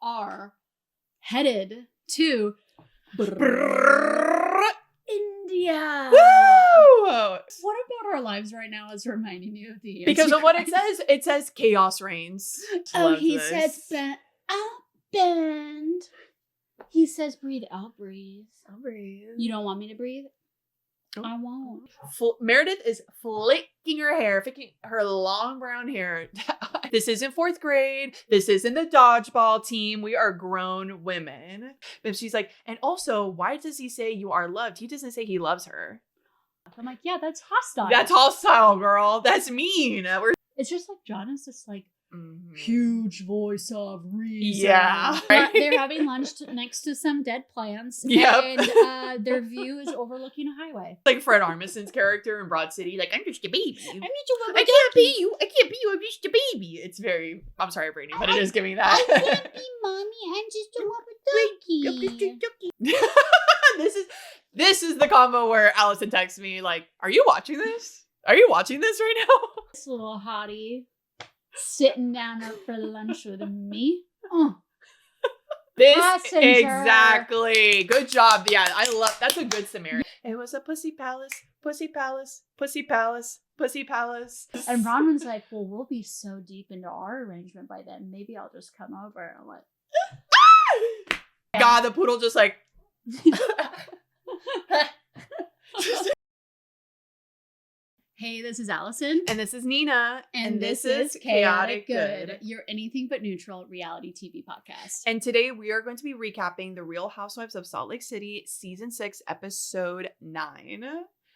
are headed to India. Woo! What about our lives right now is reminding you of the Because of what it Antichrist? says. It says chaos reigns. Oh, Love he this. says bend. He says breathe out, breathe. I'll breathe. You don't want me to breathe? Nope. I won't. Meredith is flicking her hair, flicking her long brown hair. This isn't 4th grade. This isn't the dodgeball team. We are grown women. But she's like, and also, why does he say you are loved? He doesn't say he loves her. I'm like, yeah, that's hostile. That's hostile, girl. That's mean. It's just like John is just like huge voice of reason. Yeah. They're having lunch next to some dead plants. Yep. And their view is overlooking a highway. Like Fred Armisen's character in Broad City. Like, I'm just a baby. I I can't be you. I can't be you. I'm just a baby. It's very, I'm sorry, Brittany, but it is giving that. I can't be mommy. I'm just a rubber ducky. This is the combo where Allison texts me like, are you watching this? Are you watching this right now? This little hottie sitting down for lunch with me. Oh. This Passenger. Exactly. Good job. Yeah, I love that's a good Samaritan. It was a pussy palace, pussy palace, pussy palace, pussy palace. And Bronwyn's like, well, we'll be so deep into our arrangement by then. Maybe I'll just come over. And I'm like, God, the poodle just like hey, this is Allison. and this is Nina. And this is Chaotic Good, your anything but neutral reality TV podcast. And today we are going to be recapping The Real Housewives of Salt Lake City, Season 6, Episode 9.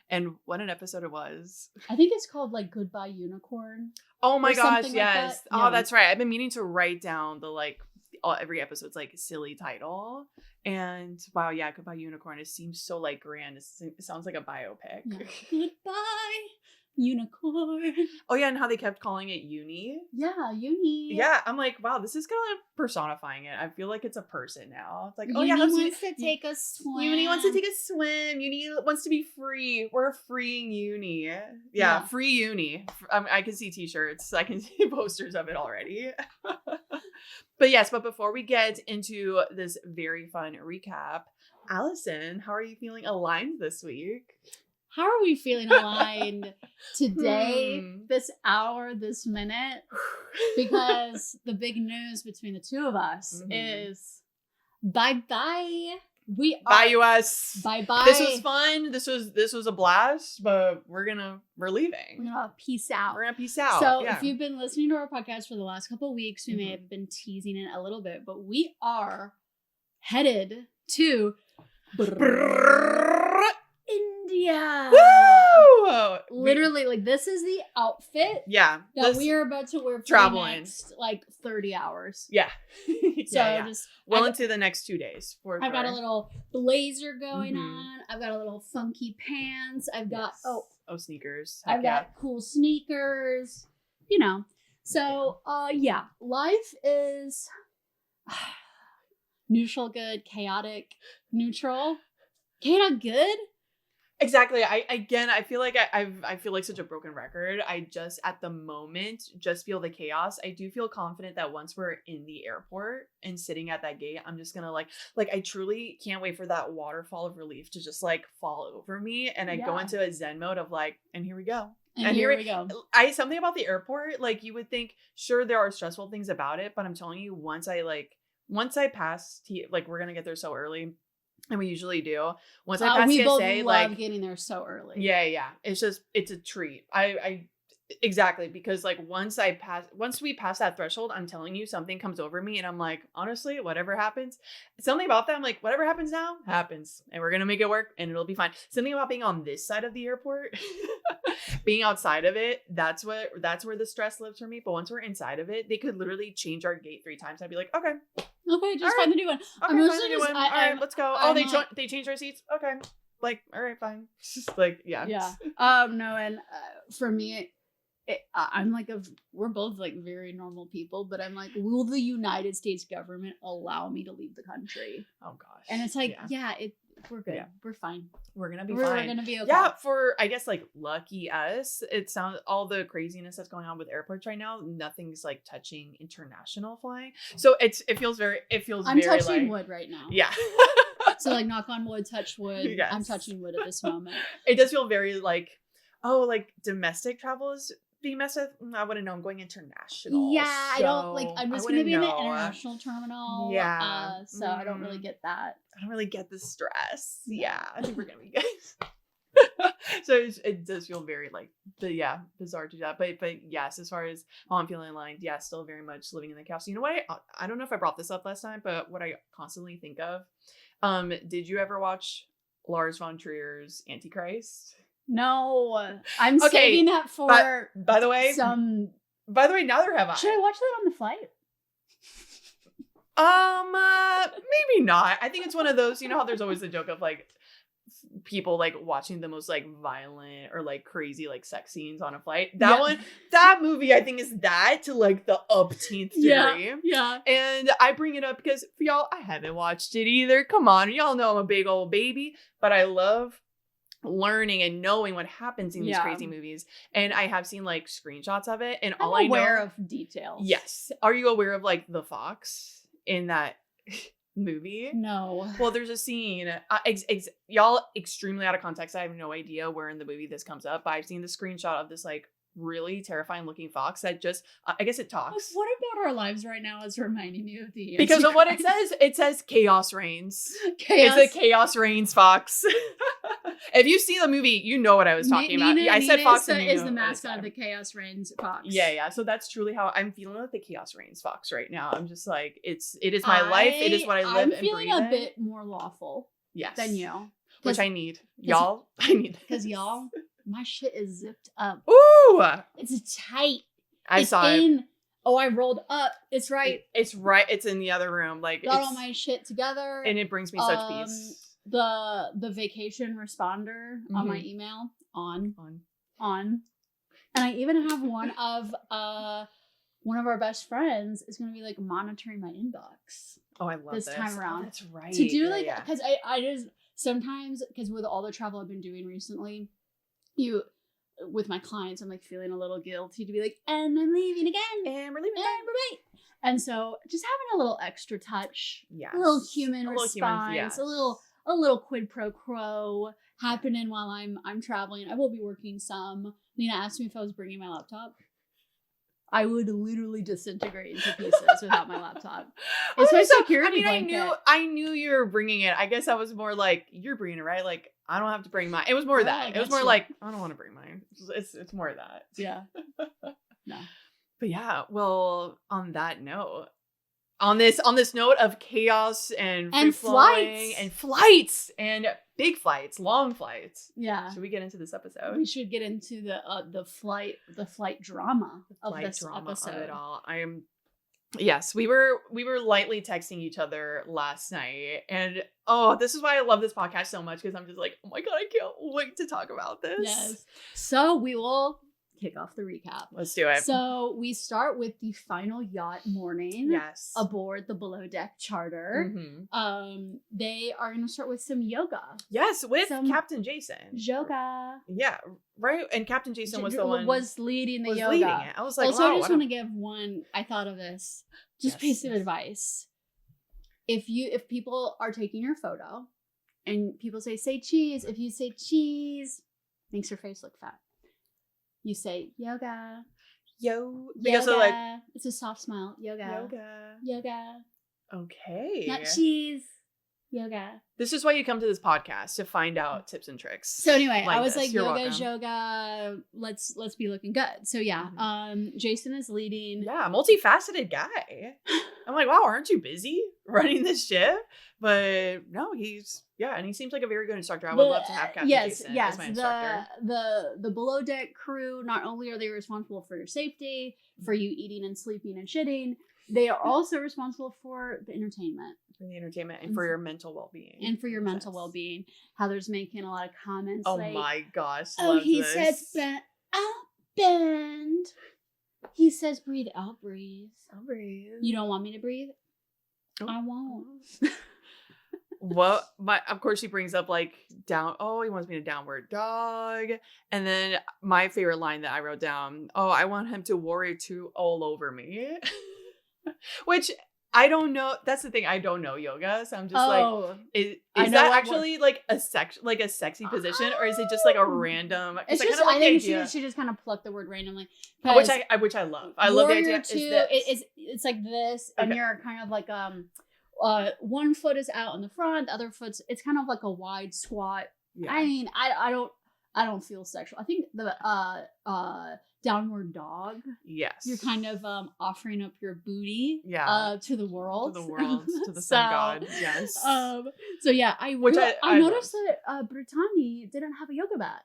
And what an episode it was. I think it's called like Goodbye Unicorn. Oh my Or gosh, something like yes. that. Oh, Yeah. that's right. I've been meaning to write down the every episode's like silly title. And wow, yeah, Goodbye Unicorn. It seems so like grand. It sounds like a biopic. Yeah. Goodbye Unicorn. Oh yeah, and how they kept calling it Uni. Yeah, Uni. Yeah, I'm like, wow, this is kind of personifying it. I feel like it's a person now. It's like, oh Uni yeah, wants to take a swim. Uni wants to take a swim. Uni wants to be free. We're freeing Uni. Yeah. Free Uni. I can see t-shirts. I can see posters of it already. But before we get into this very fun recap, Allison, how are you feeling aligned this week? How are we feeling aligned today, this hour, this minute? Because the big news between the two of us is bye-bye. We are Bye, US. bye-bye. This was fun. This was a blast, but we're leaving. We're gonna peace out. We're gonna peace out. So yeah. if you've been listening to our podcast for the last couple of weeks, we may have been teasing it a little bit, but we are headed to India. Woo! Literally, like this is the outfit Yeah. that we are about to wear for traveling. the next like 30 hours. Yeah. So yeah. just Into the next 2 days. I've got a little blazer going Mhm. on. I've got a little funky pants. I've got sneakers. I've got cool sneakers. You know. So life is neutral good, chaotic, neutral. Chaotic good? Exactly. I feel like I feel like such a broken record. I just at the moment just feel the chaos. I do feel confident that once we're in the airport and sitting at that gate, I'm just gonna like I truly can't wait for that waterfall of relief to just like fall over me, and I go into a zen mode of like, and here we go. And here we go. Something about the airport, like you would think, sure, there are stressful things about it, but I'm telling you, once I pass, we're gonna get there so early. And we usually do. Once I pass we TSA, both love getting there so early. Yeah. It's a treat. I exactly, because like once we pass that threshold, I'm telling you, something comes over me, and I'm like, honestly, whatever happens, something about that, I'm like, whatever happens now happens, and we're gonna make it work, and it'll be fine. Something about being on this side of the airport, being outside of it, that's where the stress lives for me. But once we're inside of it, they could literally change our gate 3 times. I'd be like, okay, just find the new one. okay, find the new one. All right, let's go. They changed our seats. Okay, like, all right, fine. Just like, yeah. No, and for me, I'm like we're both like very normal people, but I'm like, will the United States government allow me to leave the country? Oh gosh. And it's like, We're good. Yeah. We're fine. We're gonna be We're fine. gonna be okay. Yeah, for I guess like lucky us, it sounds all the craziness that's going on with airports right now. Nothing's like touching international flying, so it feels very. I'm very, touching like, wood right now. Yeah. So like knock on wood, touch wood. Yes. I'm touching wood at this moment. It does feel very like, oh, like domestic travel is being messed with. I wouldn't know. I'm going international. Yeah, so I don't like. I'm just gonna be in the know. international terminal. Yeah. So I don't really get that. I don't really get the stress. No. Yeah, I think we're gonna be good. So it does feel very like bizarre to do that. But yes, as far as how I'm feeling aligned, yeah, still very much living in the chaos. You know what? I don't know if I brought this up last time, but what I constantly think of, did you ever watch Lars von Trier's Antichrist? No, I'm saving that for. By the way, neither have I. Should I watch that on the flight? Maybe not. I think it's one of those. You know how there's always the joke of like people like watching the most like violent or like crazy like sex scenes on a flight. That movie I think is that to like the upteenth degree. Yeah. And I bring it up because for y'all, I haven't watched it either. Come on, y'all know I'm a big old baby, but I love learning and knowing what happens in these crazy movies. And I have seen like screenshots of it, and I'm aware of details. Yes. Are you aware of like the fox in that movie? No. Well, there's a scene. Y'all extremely out of context. I have no idea where in the movie this comes up, but I've seen the screenshot of this like really terrifying looking fox that just I guess it talks. What about our lives right now is reminding you of the because of what it says. It says chaos reigns. Chaos. It's the chaos reigns fox. If you see the movie, you know what I was talking about. I said fox is the mascot of the chaos reigns fox. Yeah. So that's truly how I'm feeling with the chaos reigns fox right now. I'm just like it is my life. It is what I live and breathe. I'm feeling a bit more lawful. Yes. Than you. Which I need. Y'all, I need because y'all, my shit is zipped up. Ooh! It's tight. I saw it. Oh, I rolled up. It's right. It's right. It's in the other room. Like got all my shit together. And it brings me such peace. The vacation responder on my email on. And I even have one of our best friends is going to be like monitoring my inbox. Oh, I love this time around. Oh, that's right. To do because I just sometimes because with all the travel I've been doing recently, with my clients, I'm like feeling a little guilty to be like, and I'm leaving again, and we're leaving again, right. And so just having a little extra touch, a little human response, a little quid pro quo happening while I'm traveling. I will be working some. Nina asked me if I was bringing my laptop. I would literally disintegrate into pieces without my laptop. It's my security blanket. I knew you were bringing it. I guess I was more like, you're bringing it, right? Like, I don't have to bring mine. It was more that. It was more like, I don't want to bring mine. It's more that. Yeah. No. But yeah, well, on that note, on this note of chaos and flights and big flights, long flights. Yeah. Should we get into this episode? We should get into the flight drama of this episode. Of it all. Yes, we were lightly texting each other last night, and this is why I love this podcast so much, because I'm just like, oh my god, I can't wait to talk about this. Yes. So we will kick off the recap. Let's do it. So we start with the final yacht morning. Yes. Aboard the below deck charter. Mm-hmm. They are going to start with some yoga. Yes, with Captain Jason. Yoga. Yeah, right. And Captain Jason was the one was leading the yoga. Leading it. I was like, also, I just want to give one. I thought of this. Just piece of advice. If people are taking your photo, and people say cheese. If you say cheese, makes your face look fat. You say yoga. Because yoga. It's a soft smile. Yoga. Okay. Not cheese. Yoga. This is why you come to this podcast, to find out tips and tricks. So anyway, I was like, You're yoga. Let's be looking good. So yeah, Jason is leading. Yeah, multifaceted guy. I'm like, wow, aren't you busy running this ship? But no, and he seems like a very good instructor. I would love to have Captain Jason as my instructor. The below deck crew, not only are they responsible for your safety, for you eating and sleeping and shitting, they are also responsible for the entertainment. For the entertainment and for your mental well-being. And for your mental well-being. Heather's making a lot of comments. Oh my gosh. He says bend. He says breathe. I'll breathe. I'll breathe. You don't want me to breathe? Oh. I won't. Of course she brings up like he wants me to downward dog. And then my favorite line that I wrote down, I want him to warrior 2 all over me. Which I don't know. That's the thing. I don't know yoga. So I'm just is that actually like a sexy position, or is it just like a random? It's just, I think she just kind of plucked the word randomly. Which I love. I love the idea. It's like this, and you're kind of like, one foot is out in the front, the other foot's, it's kind of like a wide squat. Yeah. I mean, I don't feel sexual. I think the downward dog. Yes. You're kind of offering up your booty to the world. To the sun god. Yes. So yeah, I noticed that Britani didn't have a yoga mat.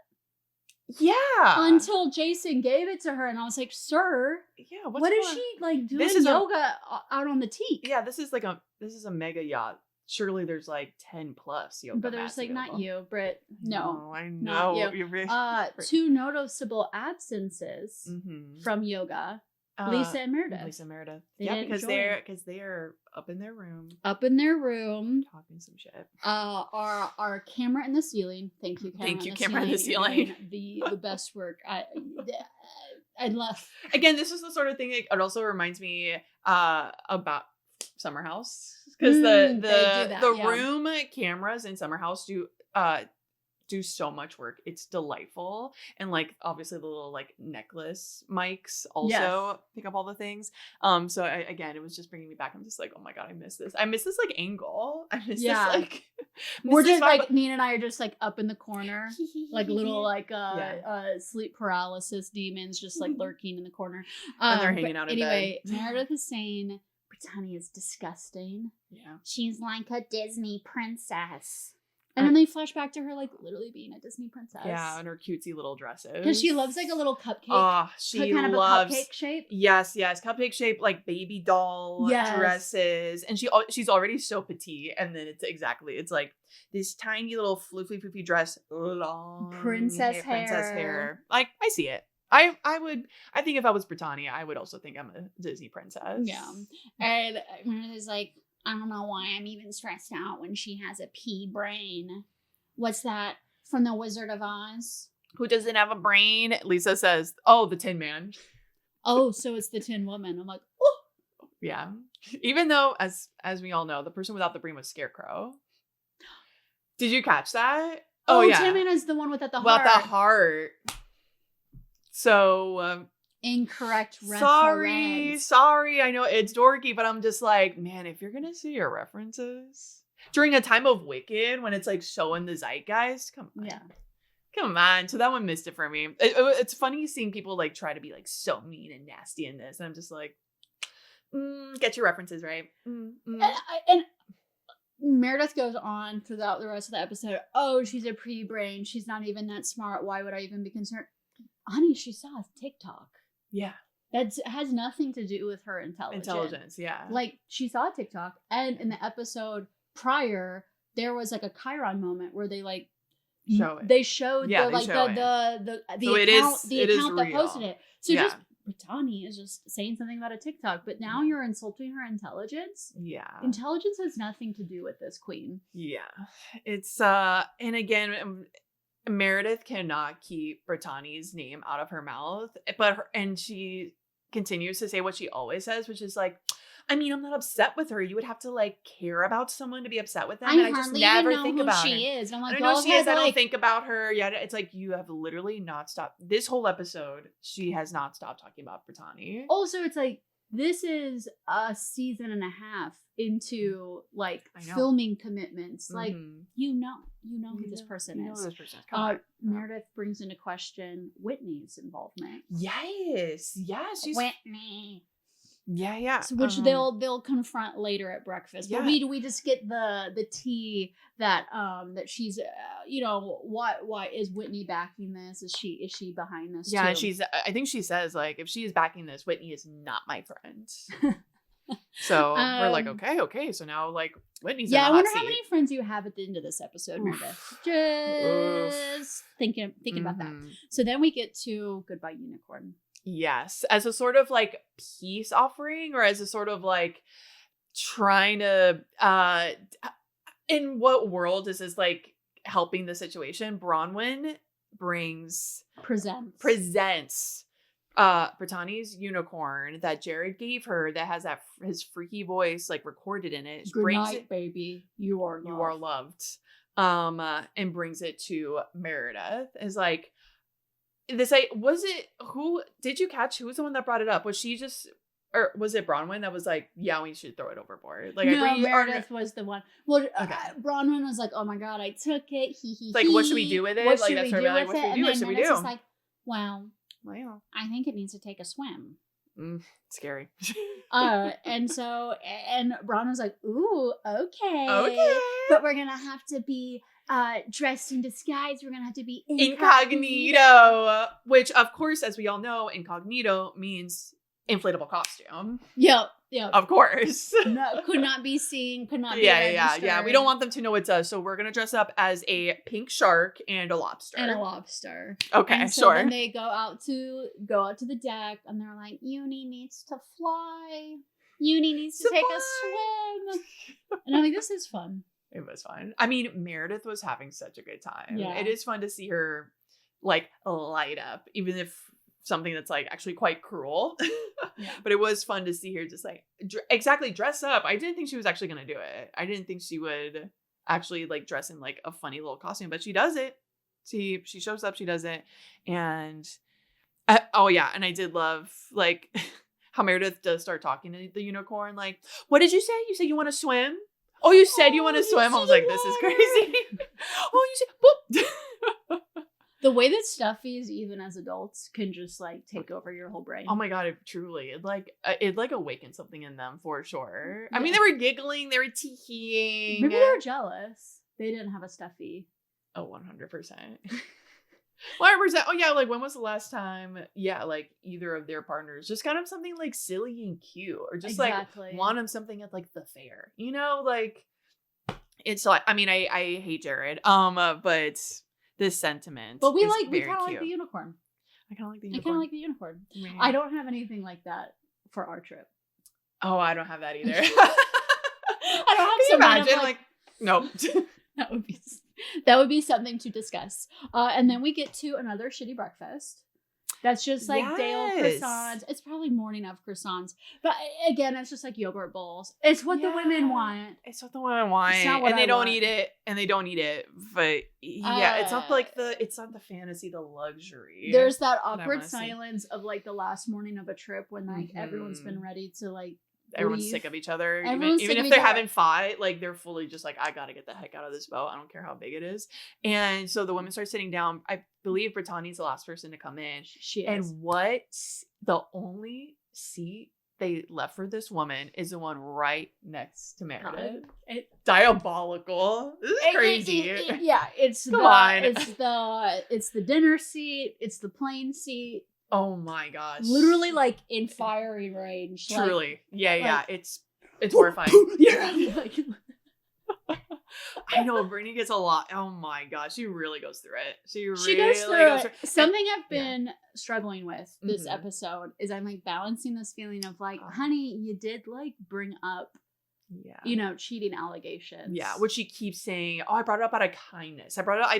Yeah. Until Jason gave it to her, and I was like, "Sir, what is she like doing yoga out on the teak?" Yeah, this is a mega yacht. Surely there's like 10 plus yoga. But there's like available. Not you, Brit. No, I know. Not you. 2 noticeable absences from yoga. Lisa and Meredith. Because they're up in their room. Talking some shit. Our camera in the ceiling. Thank you, camera in the ceiling. The best work. I love. Again, this is the sort of thing that it also reminds me about Summer House, because the room cameras in Summer House do so much work. It's delightful. And like obviously the little like necklace mics also pick up all the things. So again, it was just bringing me back. I'm just like, oh my god, I miss this like angle. I miss this like we're just like Nina and I are just like up in the corner like little like sleep paralysis demons just like lurking in the corner, and they're hanging out in bed. Meredith is saying Britani is disgusting. Yeah, she's like a Disney princess. And then they flash back to her, like, literally being a Disney princess. Yeah, and her cutesy little dresses. Because she loves, like, a little cupcake. Oh, she kind loves... of a cupcake shape. Yes. Cupcake shape, like, baby doll dresses. And she's already so petite. And then it's like this tiny little floofy dress. Long princess hair. Like, I see it. I think if I was Britani, I would also think I'm a Disney princess. Yeah. And it's like... I don't know why I'm even stressed out when she has a pea brain. What's that from the Wizard of Oz? Who doesn't have a brain? Lisa says, "Oh, the Tin Man." Oh, so it's the Tin Woman. I'm like, oh. Yeah. Even though, as we all know, the person without the brain was Scarecrow. Did you catch that? Oh yeah. Tin Man is the one without the heart. Without the heart. So. Incorrect reference. Sorry. I know it's dorky, but I'm just like, man, if you're gonna see your references during a time of Wicked when it's like so in the zeitgeist, come on. Yeah. Come on. So that one missed it for me. It's funny seeing people like try to be like so mean and nasty in this, and I'm just like, get your references right. And Meredith goes on throughout the rest of the episode. Oh, she's a pre-brain. She's not even that smart. Why would I even be concerned? Honey, she saw a TikTok. Yeah. That has nothing to do with her intelligence. Yeah. Like, she saw a TikTok, and in the episode prior, there was like a Chiron moment where they like show it. They showed the account that posted it. So just Britani is just saying something about a TikTok, but now you're insulting her intelligence. Yeah. Intelligence has nothing to do with this queen. Yeah. It's and again, Meredith cannot keep Britani's name out of her mouth, and she continues to say what she always says, which is like, I mean, I'm not upset with her. You would have to like care about someone to be upset with them. I just never think about she is. And I'm like, I don't know who she is. I don't think about her. Yeah, it's like you have literally not stopped this whole episode. She has not stopped talking about Britani. Also, it's like this is a season and a half into like filming commitments. Like you know who this person is. Meredith brings into question Whitney's involvement. Yes, she's Whitney. Yeah. So, which they'll confront later at breakfast. But we just get the tea that she's why is Whitney backing this? Is she behind this? Yeah, too? I think she says like if she is backing this, Whitney is not my friend. So we're like, okay. So now like Whitney's in the hot I wonder seat. How many friends you have at the end of this episode, Meredith. Just thinking about that. So then we get to Goodbye Unicorn. Yes, as a sort of like peace offering, or as a sort of like trying to in what world is this like helping the situation? Bronwyn presents Britani's unicorn that Jared gave her that has his freaky voice like recorded in it. Good night, baby. You are loved. And brings it to Meredith. Is like this. Was it who did you catch? Who was the one that brought it up? Was she just, or was it Bronwyn that was like, yeah, we should throw it overboard? Like, no, Meredith was the one. Well, okay. Bronwyn was like, oh my god, I took it. Like, what should we do with it? What like, should we do with it? What should we do? Just like, well, I think it needs to take a swim. Scary. And Bron was like, ooh, okay. But we're gonna have to be dressed in disguise. We're gonna have to be incognito. Which, of course, as we all know, incognito means inflatable costume. Yep. Of course. No, could not be seen. Could not be registered. Yeah. We don't want them to know it's us, so we're gonna dress up as a pink shark and a lobster. Okay, and so then they go out to the deck, and they're like, Uni needs to fly. Uni needs to take a swim. And I'm like, this is fun. It was fun. I mean, Meredith was having such a good time. Yeah. It is fun to see her like light up, even if something that's like actually quite cruel. Yeah. But it was fun to see her just like dress up. I didn't think she was actually gonna do it. I didn't think she would actually like dress in like a funny little costume, but she does it. She shows up, she does it. And and I did love like how Meredith does start talking to the unicorn, like, what did you say? You said you want to swim? Oh, you said you want to swim? I was like, this is crazy. Oh, you said boop. The way that stuffies, even as adults, can just like take over your whole brain. Oh my god, it awakened something in them for sure. Yeah. I mean, they were giggling, they were tee-heeing. Maybe they were jealous. They didn't have a stuffy. Oh, 100%. 100%. Oh yeah, like when was the last time? Yeah, like either of their partners just got them something like silly and cute, or just like want them something at like the fair. You know, like it's like, I mean, I hate Jared. But this sentiment. But we kind of like the unicorn. I kind of like the unicorn. Man. I don't have anything like that for our trip. Oh, I don't have that either. I don't have. Can you imagine? Like nope. That would be something to discuss. And then we get to another shitty breakfast. That's just like day old croissants. It's probably morning of croissants. But again, it's just like yogurt bowls. It's what the women want. It's what the women want. And they don't eat it. But yeah, it's not the fantasy, the luxury. There's that awkward silence of like the last morning of a trip when like everyone's been ready to like everyone's sick of each other. Even if they haven't fought, like they're fully just like, I gotta get the heck out of this boat. I don't care how big it is. And so the women start sitting down. I believe Britani's the last person to come in. She is. And the only seat they left for this woman is the one right next to Meredith. Diabolical. This is crazy. It's the dinner seat. It's the plane seat. Oh my gosh. Literally like in firing range. Truly. It's horrifying. I know, Brittany gets a lot. Oh my gosh. She really goes through it. She goes through it. Something I've been struggling with this episode is I'm like balancing this feeling of like, honey, you did like bring up cheating allegations. Yeah, which she keeps saying, oh, I brought it up out of kindness. I brought up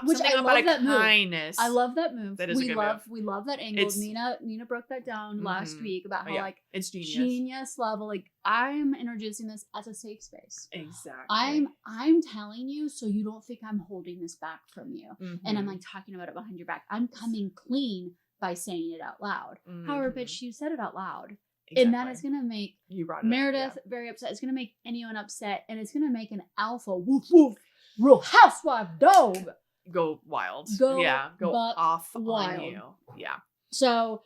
something up out of kindness. I love that move. That is a good move. We love that angle. Nina broke that down last week about how like it's genius level. Like I'm introducing this as a safe space. Exactly. I'm telling you so you don't think I'm holding this back from you. And I'm like talking about it behind your back. I'm coming clean by saying it out loud. However, bitch, you said it out loud. Exactly. And that is going to make Meredith very upset. It's going to make anyone upset. And it's going to make an alpha woof woof real housewife dog go wild. Go off wild. On you. Yeah. So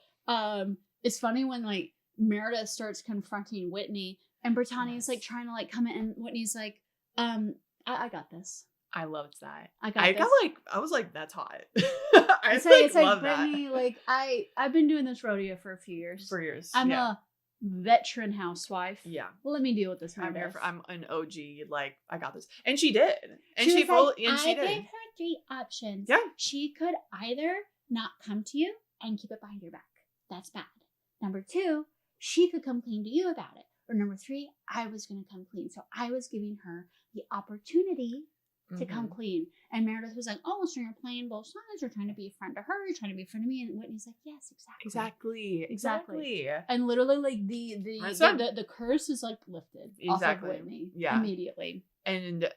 it's funny when like Meredith starts confronting Whitney and Britani is like trying to like come in and Whitney's like, I got this. I loved that. I was like, that's hot. It's like Brittany, like I've been doing this rodeo for a few years. I'm a veteran housewife. Yeah. Well, let me deal with this. I'm an OG. Like I got this, and she did. And she did. I gave her 3 options. Yeah. She could either not come to you and keep it behind your back. That's bad. Number 2, she could come clean to you about it. or number 3, I was going to come clean. So I was giving her the opportunity to come clean. And Meredith was like, oh, so you're playing both sides. You're trying to be a friend to her. You're trying to be a friend to me. And Whitney's like, yes, exactly. And literally, like, the curse is, like, lifted off of Whitney immediately. And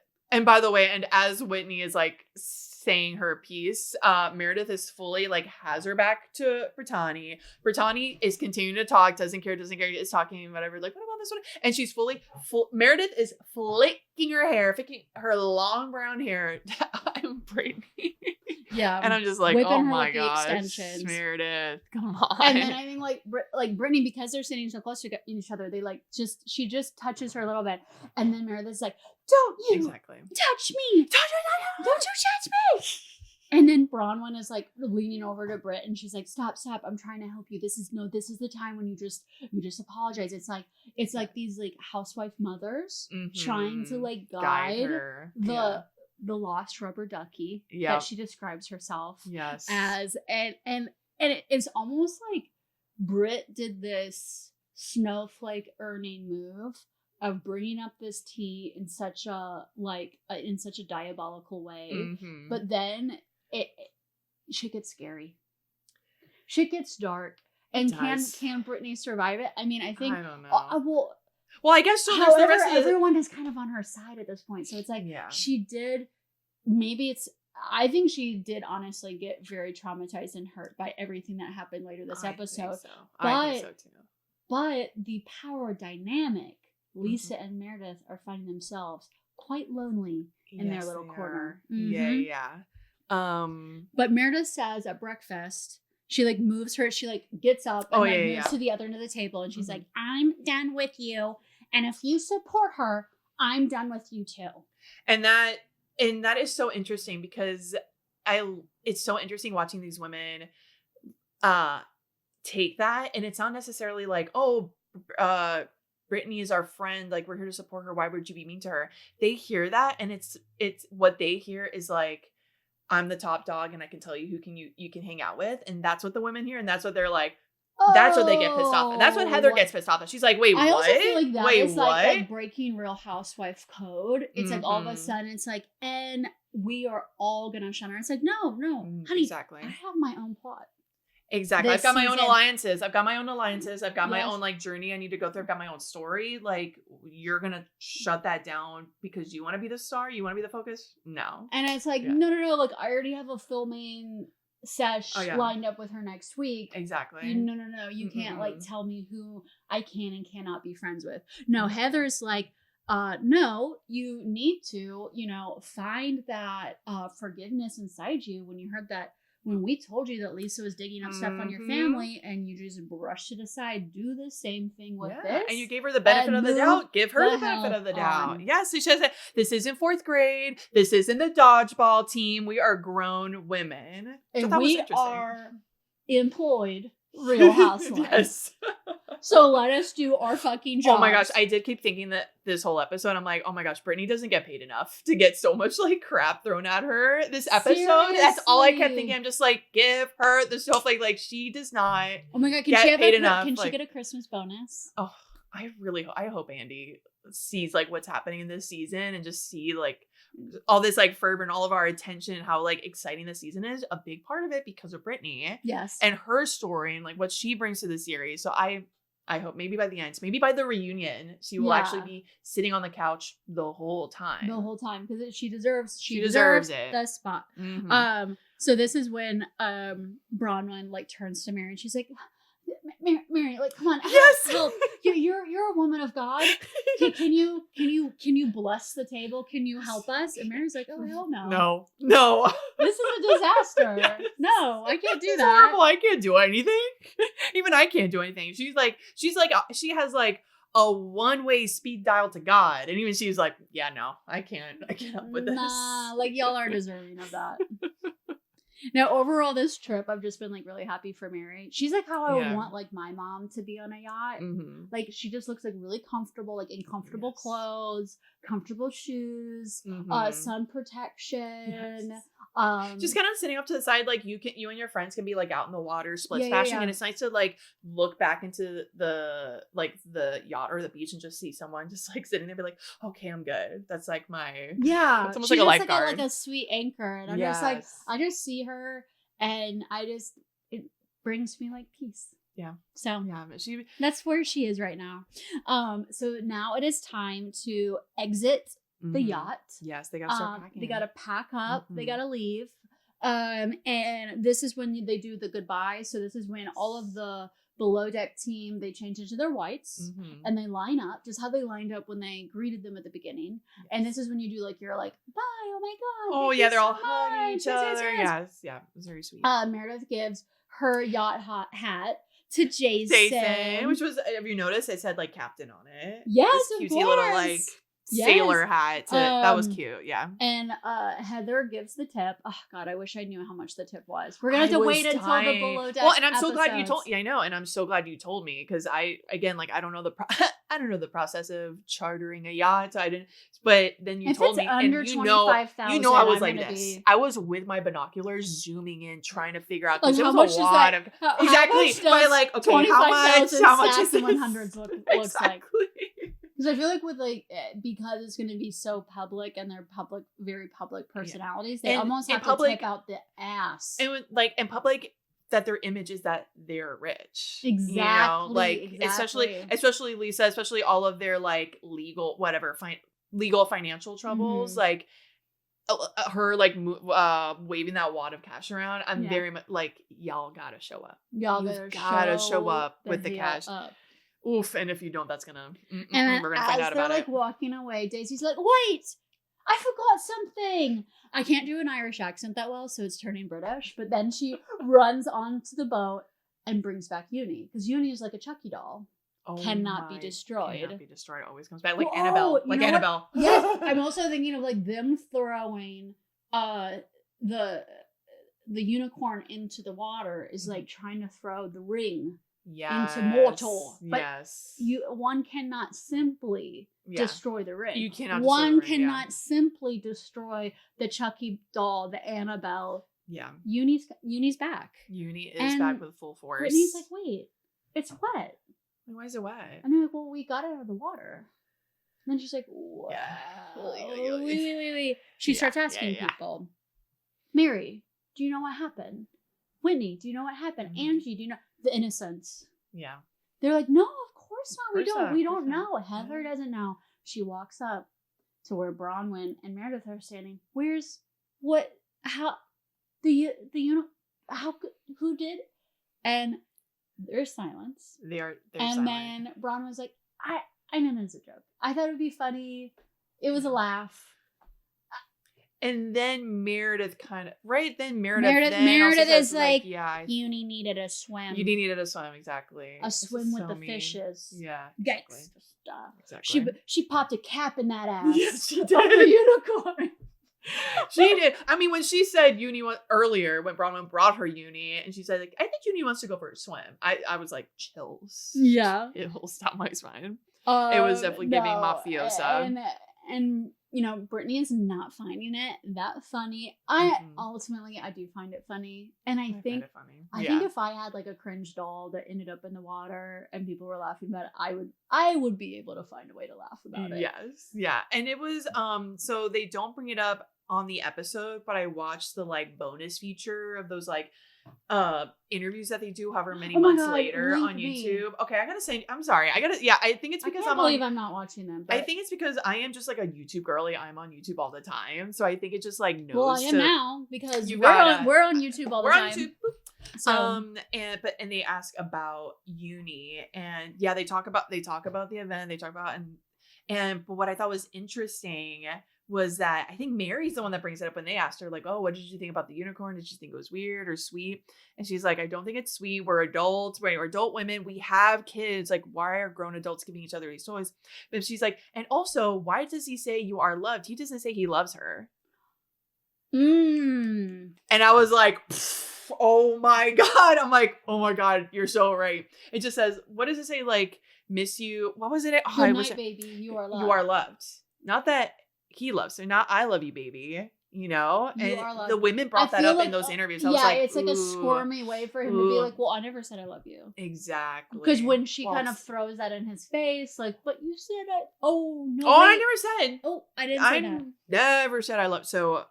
by the way, and as Whitney is, like, saying her piece, Meredith is fully, like, has her back to Britani. Britani is continuing to talk, doesn't care, is talking, whatever, like, what about this one? And she's Meredith is flicking her hair, flicking her long brown hair. I'm Brittany. Yeah. And I'm just like, oh my gosh, Meredith, come on. And then I think, like Brittany, because they're sitting so close to each other, they, like, she just touches her a little bit. And then Meredith's like, don't you touch me. Don't you touch me. And then Bronwyn is, like, leaning over to Britt, and she's like, stop. I'm trying to help you. This is the time when you just apologize. It's like these, like, housewife mothers trying to, like, guide her. The lost rubber ducky that she describes herself as. And it's almost like Britt did this snowflake earning move of bringing up this tea in such a diabolical way. But then shit gets scary. Shit gets dark. And can Brittany survive it? I mean, I think I don't know. Well, I guess so. However, everyone is kind of on her side at this point. So it's like she did. I think she did honestly get very traumatized and hurt by everything that happened later this episode. I think so too. But the power dynamic, Lisa and Meredith are finding themselves quite lonely in their little corner. But Meredith says at breakfast, she, like, moves her, she, like, gets up and moves to the other end of the table, and she's like, I'm done with you, and if you support her, I'm done with you too. And that is so interesting because it's so interesting watching these women take that, and it's not necessarily like, oh, Brittany is our friend, like, we're here to support her, why would you be mean to her? They hear that, and it's what they hear is like, I'm the top dog and I can tell you who you can hang out with, and that's what the women hear, and that's what they're like, that's what they get pissed off, and that's what Heather gets pissed off at. She's like, wait, what? I also feel like that is like breaking Real Housewife code. It's like all of a sudden it's like, and we are all gonna shun her. It's like, no, honey, exactly. I have my own plot. Exactly. I've got my own alliances. I've got my own, like, journey I need to go through. I've got my own story. Like, you're going to shut that down because you want to be the star? You want to be the focus? No. And it's like, no. Like, I already have a filming sesh lined up with her next week. Exactly. No. You can't, like, tell me who I can and cannot be friends with. No, Heather's like, no, you need to, find that forgiveness inside you when you heard that. When we told you that Lisa was digging up stuff on your family and you just brushed it aside, do the same thing with this. And you gave her the benefit of the doubt. Give her the benefit of the doubt. Yes, she says, this isn't 4th grade. This isn't the dodgeball team. We are grown women. And we are employed Real Housewives. Yes. So let us do our fucking jobs. Oh my gosh, I did keep thinking that this whole episode, I'm like, oh my gosh, Brittany doesn't get paid enough to get so much, like, crap thrown at her this episode. Seriously? That's all I kept thinking. I'm just like, give her the snowflake. Like, she does not. Oh my god, can she get a Christmas bonus? Oh, I hope Andy sees, like, what's happening in this season and just see, like, all this, like, fervor and all of our attention and how, like, exciting the season is. A big part of it because of Brittany. Yes. And her story and, like, what she brings to the series. So I hope maybe by the end, maybe by the reunion, she will actually be sitting on the couch the whole time. Because she deserves it. The spot. So this is when Bronwyn, like, turns to Mary and she's like, Mary, like, come on, help. You're a woman of God. Can you bless the table? Can you help us? And Mary's like, oh, hell no. No. This is a disaster. Yes. No, I can't do that. Horrible. I can't do anything. Even I can't do anything. She has, like, a one-way speed dial to God. And even she's like, yeah, no, I can't help with this. Nah, like, y'all are deserving of that. Now, overall, this trip, I've just been, like, really happy for Mary. She's, like, how I would want, like, my mom to be on a yacht. Like, she just looks, like, really comfortable, like, in comfortable clothes, comfortable shoes, sun protection, Just kind of sitting up to the side, like you and your friends can be like out in the water, split Yeah, splashing, yeah. and it's nice to like look back into the yacht or the beach and just see someone just like sitting there, be like, okay, I'm good. That's like my It's almost like a lifeguard, like a sweet anchor, and I'm just like, I just see her, and it brings me like peace. Yeah. So yeah, but that's where she is right now. So now it is time to exit the yacht. Yes, they gotta start packing. They gotta pack up. They gotta leave. And this is when they do the goodbye. So this is when all of the below deck team, they change into their whites and they line up just how they lined up when they greeted them at the beginning. Yes. And this is when you do like you're like, bye, oh my god. Oh yeah, they're all hugging each other. Yes. Yeah, it was very sweet. Meredith gives her yacht hat to Jason. Which was, have you noticed it said like captain on it? Yes, this cutesy little like sailor hat. That was cute. Yeah. And Heather gives the tip. Oh god, I wish I knew how much the tip was. We're gonna have to wait until the below deck. Well, and I'm so glad you told. Yeah, I know, and I'm so glad you told me because I don't know the process of chartering a yacht. So I didn't. But then you told me, under and $25,000, I was like this. I was with my binoculars zooming in, trying to figure out because like, it was a lot of exactly. By like, okay, how much is and 100s looks like? Because I feel like with because it's going to be so public and they're very public personalities, they almost have to tip out the ass. And in public, that their image is that they're rich. Exactly. Especially Lisa, especially all of their like legal financial troubles, like her waving that wad of cash around. I'm very much like, y'all gotta show up. Y'all gotta show up with the cash. Oof, and if you don't, that's gonna and we're gonna find out about it. As they're walking away, Daisy's like, wait, I forgot something. I can't do an Irish accent that well, so it's turning British. But then she runs onto the boat and brings back Uni, because Uni is like a Chucky doll. Cannot be destroyed. Cannot be destroyed. Always comes back like Annabelle. Like Annabelle. Yes, I'm also thinking of like them throwing the unicorn into the water is like trying to throw the ring into mortal. But one cannot simply destroy the ring. You cannot. One cannot simply destroy the Chucky doll, the Annabelle. Yeah. Uni's back. Uni is back with full force. Brittany's like, wait, it's wet. Why is it wet? And they're like, well, we got it out of the water. And then she's like, wow. Wait. She starts asking people, Mary, do you know what happened? Whitney, do you know what happened? Angie, do you know? The innocence. Yeah. They're like, no, of course not. We don't know. Heather doesn't know. She walks up to where Bronwyn and Meredith are standing. Who did? And there's silence. They're and silent. Then Bronwyn's like, I know it's a joke. I thought it would be funny. It was a laugh. And then Meredith Meredith is like, Uni needed a swim. Uni needed a swim, exactly. A swim with the fishes. Yeah. Exactly. Gangsta stuff. Exactly. She popped a cap in that ass. Yes, she did. Of the unicorn. She did. I mean, when she said Uni earlier, when Bronwyn brought her Uni, and she said, like, I think Uni wants to go for a swim. I was like, chills. Yeah. It'll stop my spine. It was definitely giving mafiosa. And Brittany is not finding it that funny. Ultimately I do find it funny. And I think if I had like a cringe doll that ended up in the water and people were laughing about it, I would be able to find a way to laugh about it. Yes. Yeah. And it was so they don't bring it up on the episode, but I watched the like bonus feature of those like interviews that they do however many months later on YouTube. Okay, I gotta say, I'm sorry. I think it's because I'm not watching them. But I think it's because I am just like a YouTube girly. I'm on YouTube all the time. So I think it just like knows. Well, I am now because we're on YouTube all the time. We're on YouTube. So and they ask about Uni, and they talk about the event, but what I thought was interesting was that I think Mary's the one that brings it up when they asked her, like, oh, what did you think about the unicorn? Did you think it was weird or sweet? And she's like, I don't think it's sweet. We're adults. We're adult women. We have kids. Like, why are grown adults giving each other these toys? But she's like, and also, why does he say you are loved? He doesn't say he loves her. And I was like, oh my God. I'm like, oh my God, you're so right. It just says, what does it say? Like, miss you. What was it? Good night, baby. You are loved. You are loved. Not that he loves her. Not I love you, baby. you know? You And are loved. the women brought that up like, in those interviews. I was yeah, like, it's like a ooh, squirmy way for him to be like, well, I never said I love you. exactly. Because when she kind of throws that in his face, like, but you said it. Oh, no. Oh, wait. I never said. Oh, I didn't say that. Never said I love. So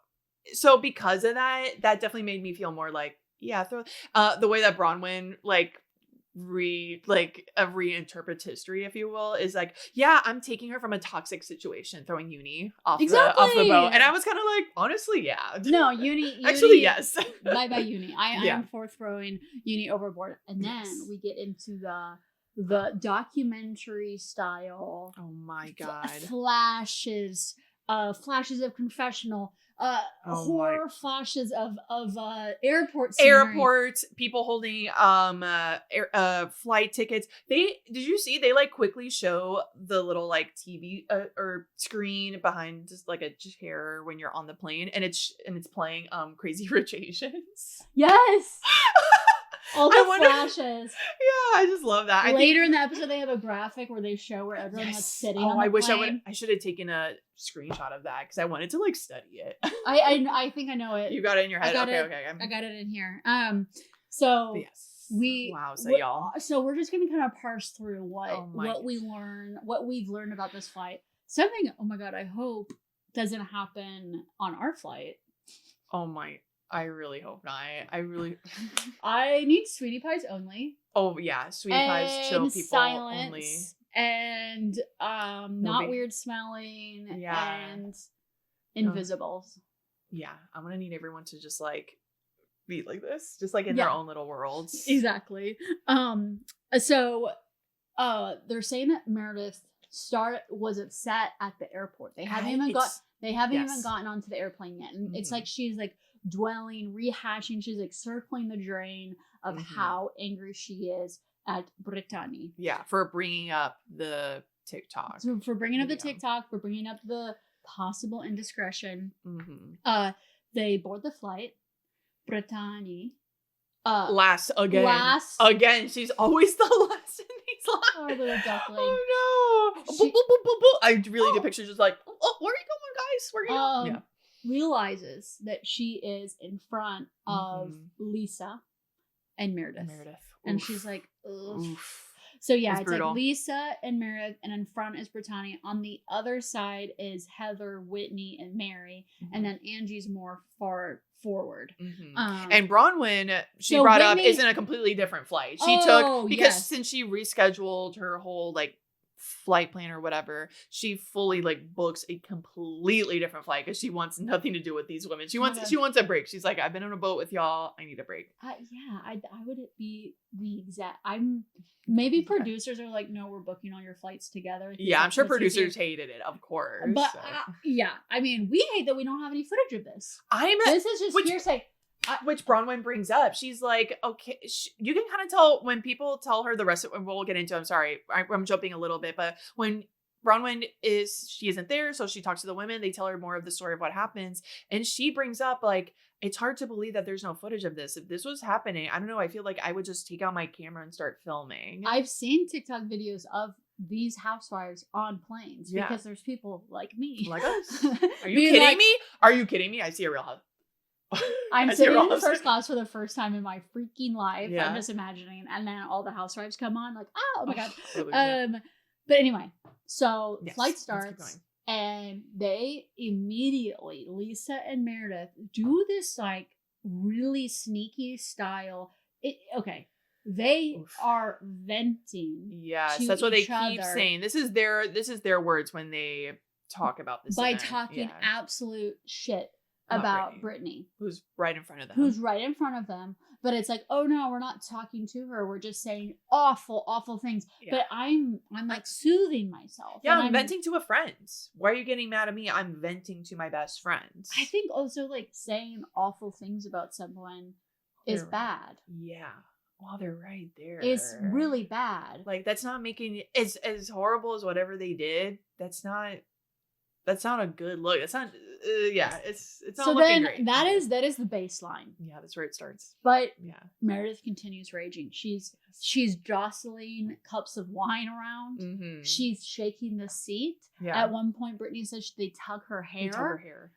because of that definitely made me feel more like, yeah, the way that Bronwyn like reinterprets history, if you will, is like, yeah, I'm taking her from a toxic situation, throwing Uni off the boat. And I was kind of like, honestly, yeah. No, Uni Actually, yes. Bye Uni. I am for throwing Uni overboard. And then we get into the documentary style. Oh my god. Flashes of confessional. Horror flashes of airport scenery. Airports, people holding flight tickets. Did you see they like quickly show the little like TV or screen behind just like a chair when you're on the plane, and it's playing Crazy Rich Asians. Yes. All the flashes. Yeah, I just love that. Later in the episode, they have a graphic where they show where everyone was sitting on the plane. I should have taken a screenshot of that because I wanted to like study it. I think I know it. You got it in your head. Okay. I got it in here. So yes. y'all. So we're just gonna kind of parse through what we've learned about this flight. Something. Oh my god! I hope doesn't happen on our flight. Oh my. I really hope not. I need sweetie pies only. Oh yeah, sweetie pies, chill people silence, only. And not weird smelling. Yeah. And invisibles. Yeah, I'm gonna need everyone to just like be like this, just like in their own little worlds. Exactly. So they're saying that Meredith was upset at the airport. They haven't even gotten onto the airplane yet, and it's like she's like rehashing, she's like circling the drain of how angry she is at Britani. Yeah, for bringing up the TikTok. So for bringing up the TikTok, for bringing up the possible indiscretion. They board the flight. Britani. Last again. She's always the last in these lines. Oh, little duckling. Oh no! I really get pictures just like, oh, where are you going, guys? Where are you going? Realizes that she is in front of Lisa and Meredith. And she's like, ugh. Oof. So yeah, it's like Lisa and Meredith, and in front is Britani. On the other side is Heather, Whitney, and Mary, and then Angie's more far forward. And Bronwyn, she brought up, is in a completely different flight. She took since she rescheduled her whole like flight plan or whatever, she fully like books a completely different flight because she wants nothing to do with these women. She wants a break. She's like, I've been on a boat with y'all. I need a break. I would be the exact. Maybe producers are like, no, we're booking all your flights together. Yeah, I'm sure producers hated it, of course. But I mean, we hate that we don't have any footage of this. This is just hearsay. Which Bronwyn brings up. She's like, okay, you can kind of tell when people tell her the rest of it. We'll get into, I'm sorry, I'm jumping a little bit, but when Bronwyn she isn't there, so she talks to the women, they tell her more of the story of what happens. And she brings up like, it's hard to believe that there's no footage of this. If this was happening, I don't know, I feel like I would just take out my camera and start filming. I've seen TikTok videos of these housewives on planes because there's people like me. Like us. Are you kidding me? Are you kidding me? I see a real housewife. I'm sitting in first class for the first time in my freaking life. Yeah. I'm just imagining, and then all the housewives come on, like, oh my god. But anyway, so flight starts, and they immediately, Lisa and Meredith, do this like really sneaky style. They are venting. Yes, that's what they keep saying. This is their words when they talk about this by talking absolute shit about Britney, who's right in front of them. But it's like, oh no, we're not talking to her, we're just saying awful things. But I'm like soothing myself. Yeah, I'm venting to a friend. Why are you getting mad at me? I'm venting to my best friend. I think also like saying awful things about someone is bad. Yeah, well, they're right there. It's really bad. Like, that's not making it as horrible as whatever they did. That's not a good look. It's not. It's not so looking then great. that is the baseline. Yeah, that's where it starts. But Meredith continues raging. She's jostling cups of wine around. She's shaking the seat. Yeah. At one point, Britney says they tug her hair.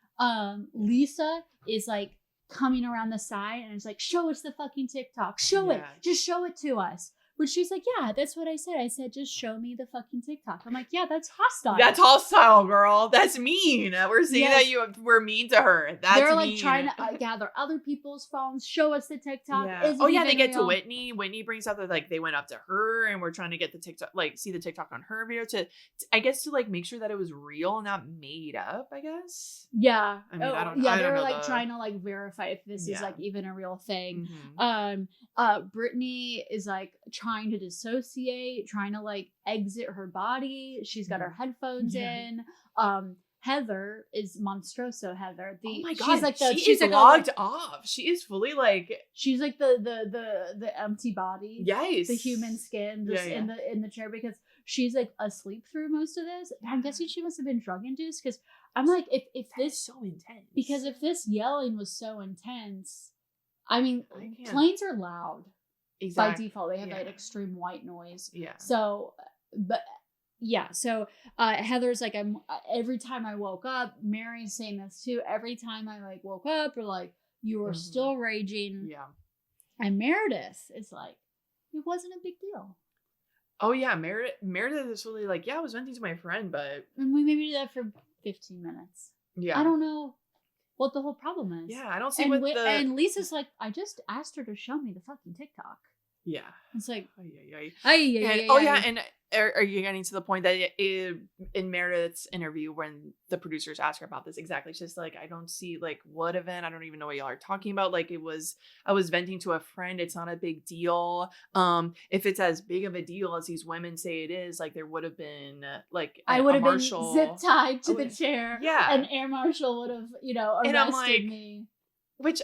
Lisa is like coming around the side and it's like, show us the fucking TikTok. Show it. Just show it to us. Which she's like, yeah, that's what I said. I said, just show me the fucking TikTok. I'm like, yeah, that's hostile. That's hostile, girl. That's mean. We're seeing that you were mean to her. That's They're like mean. trying to gather other people's phones. Show us the TikTok. Yeah. Oh yeah, they get to Whitney. Whitney brings up that like they went up to her and we're trying to get the TikTok, like see the TikTok on her video to I guess to like make sure that it was real, not made up. I guess. Yeah. I mean, I don't. Yeah, I they don't were know like trying to like verify if this is like even a real thing. Britani is like trying to dissociate, trying to like exit her body. She's got her headphones in. Heather is Monstroso Heather. Oh my god, she's like she's like logged off. She is fully like she's like the empty body. Yes, the human skin just in the chair because she's like asleep through most of this. I'm guessing she must have been drug induced because I'm like if this is so intense because if this yelling was so intense, I mean planes are loud. By default, they have that extreme white noise. Yeah. So, but yeah. So, Heather's like, every time I woke up, Mary's saying this too. Every time I like woke up, or like you were still raging. Yeah. And Meredith is like, it wasn't a big deal. Oh yeah, Meredith is really like, yeah, I was venting to my friend, but and we maybe did that for 15 minutes. Yeah. I don't know what the whole problem is. Yeah, I don't see and Lisa's like, I just asked her to show me the fucking TikTok. Yeah. It's like, and are you getting to the point that in Meredith's interview when the producers ask her about this exactly, she's like, I don't see like what event, I don't even know what y'all are talking about. Like I was venting to a friend, it's not a big deal. If it's as big of a deal as these women say it is, like there would have been like I would have been zip tied to the chair. Yeah. An air marshal would have, arrested me. Which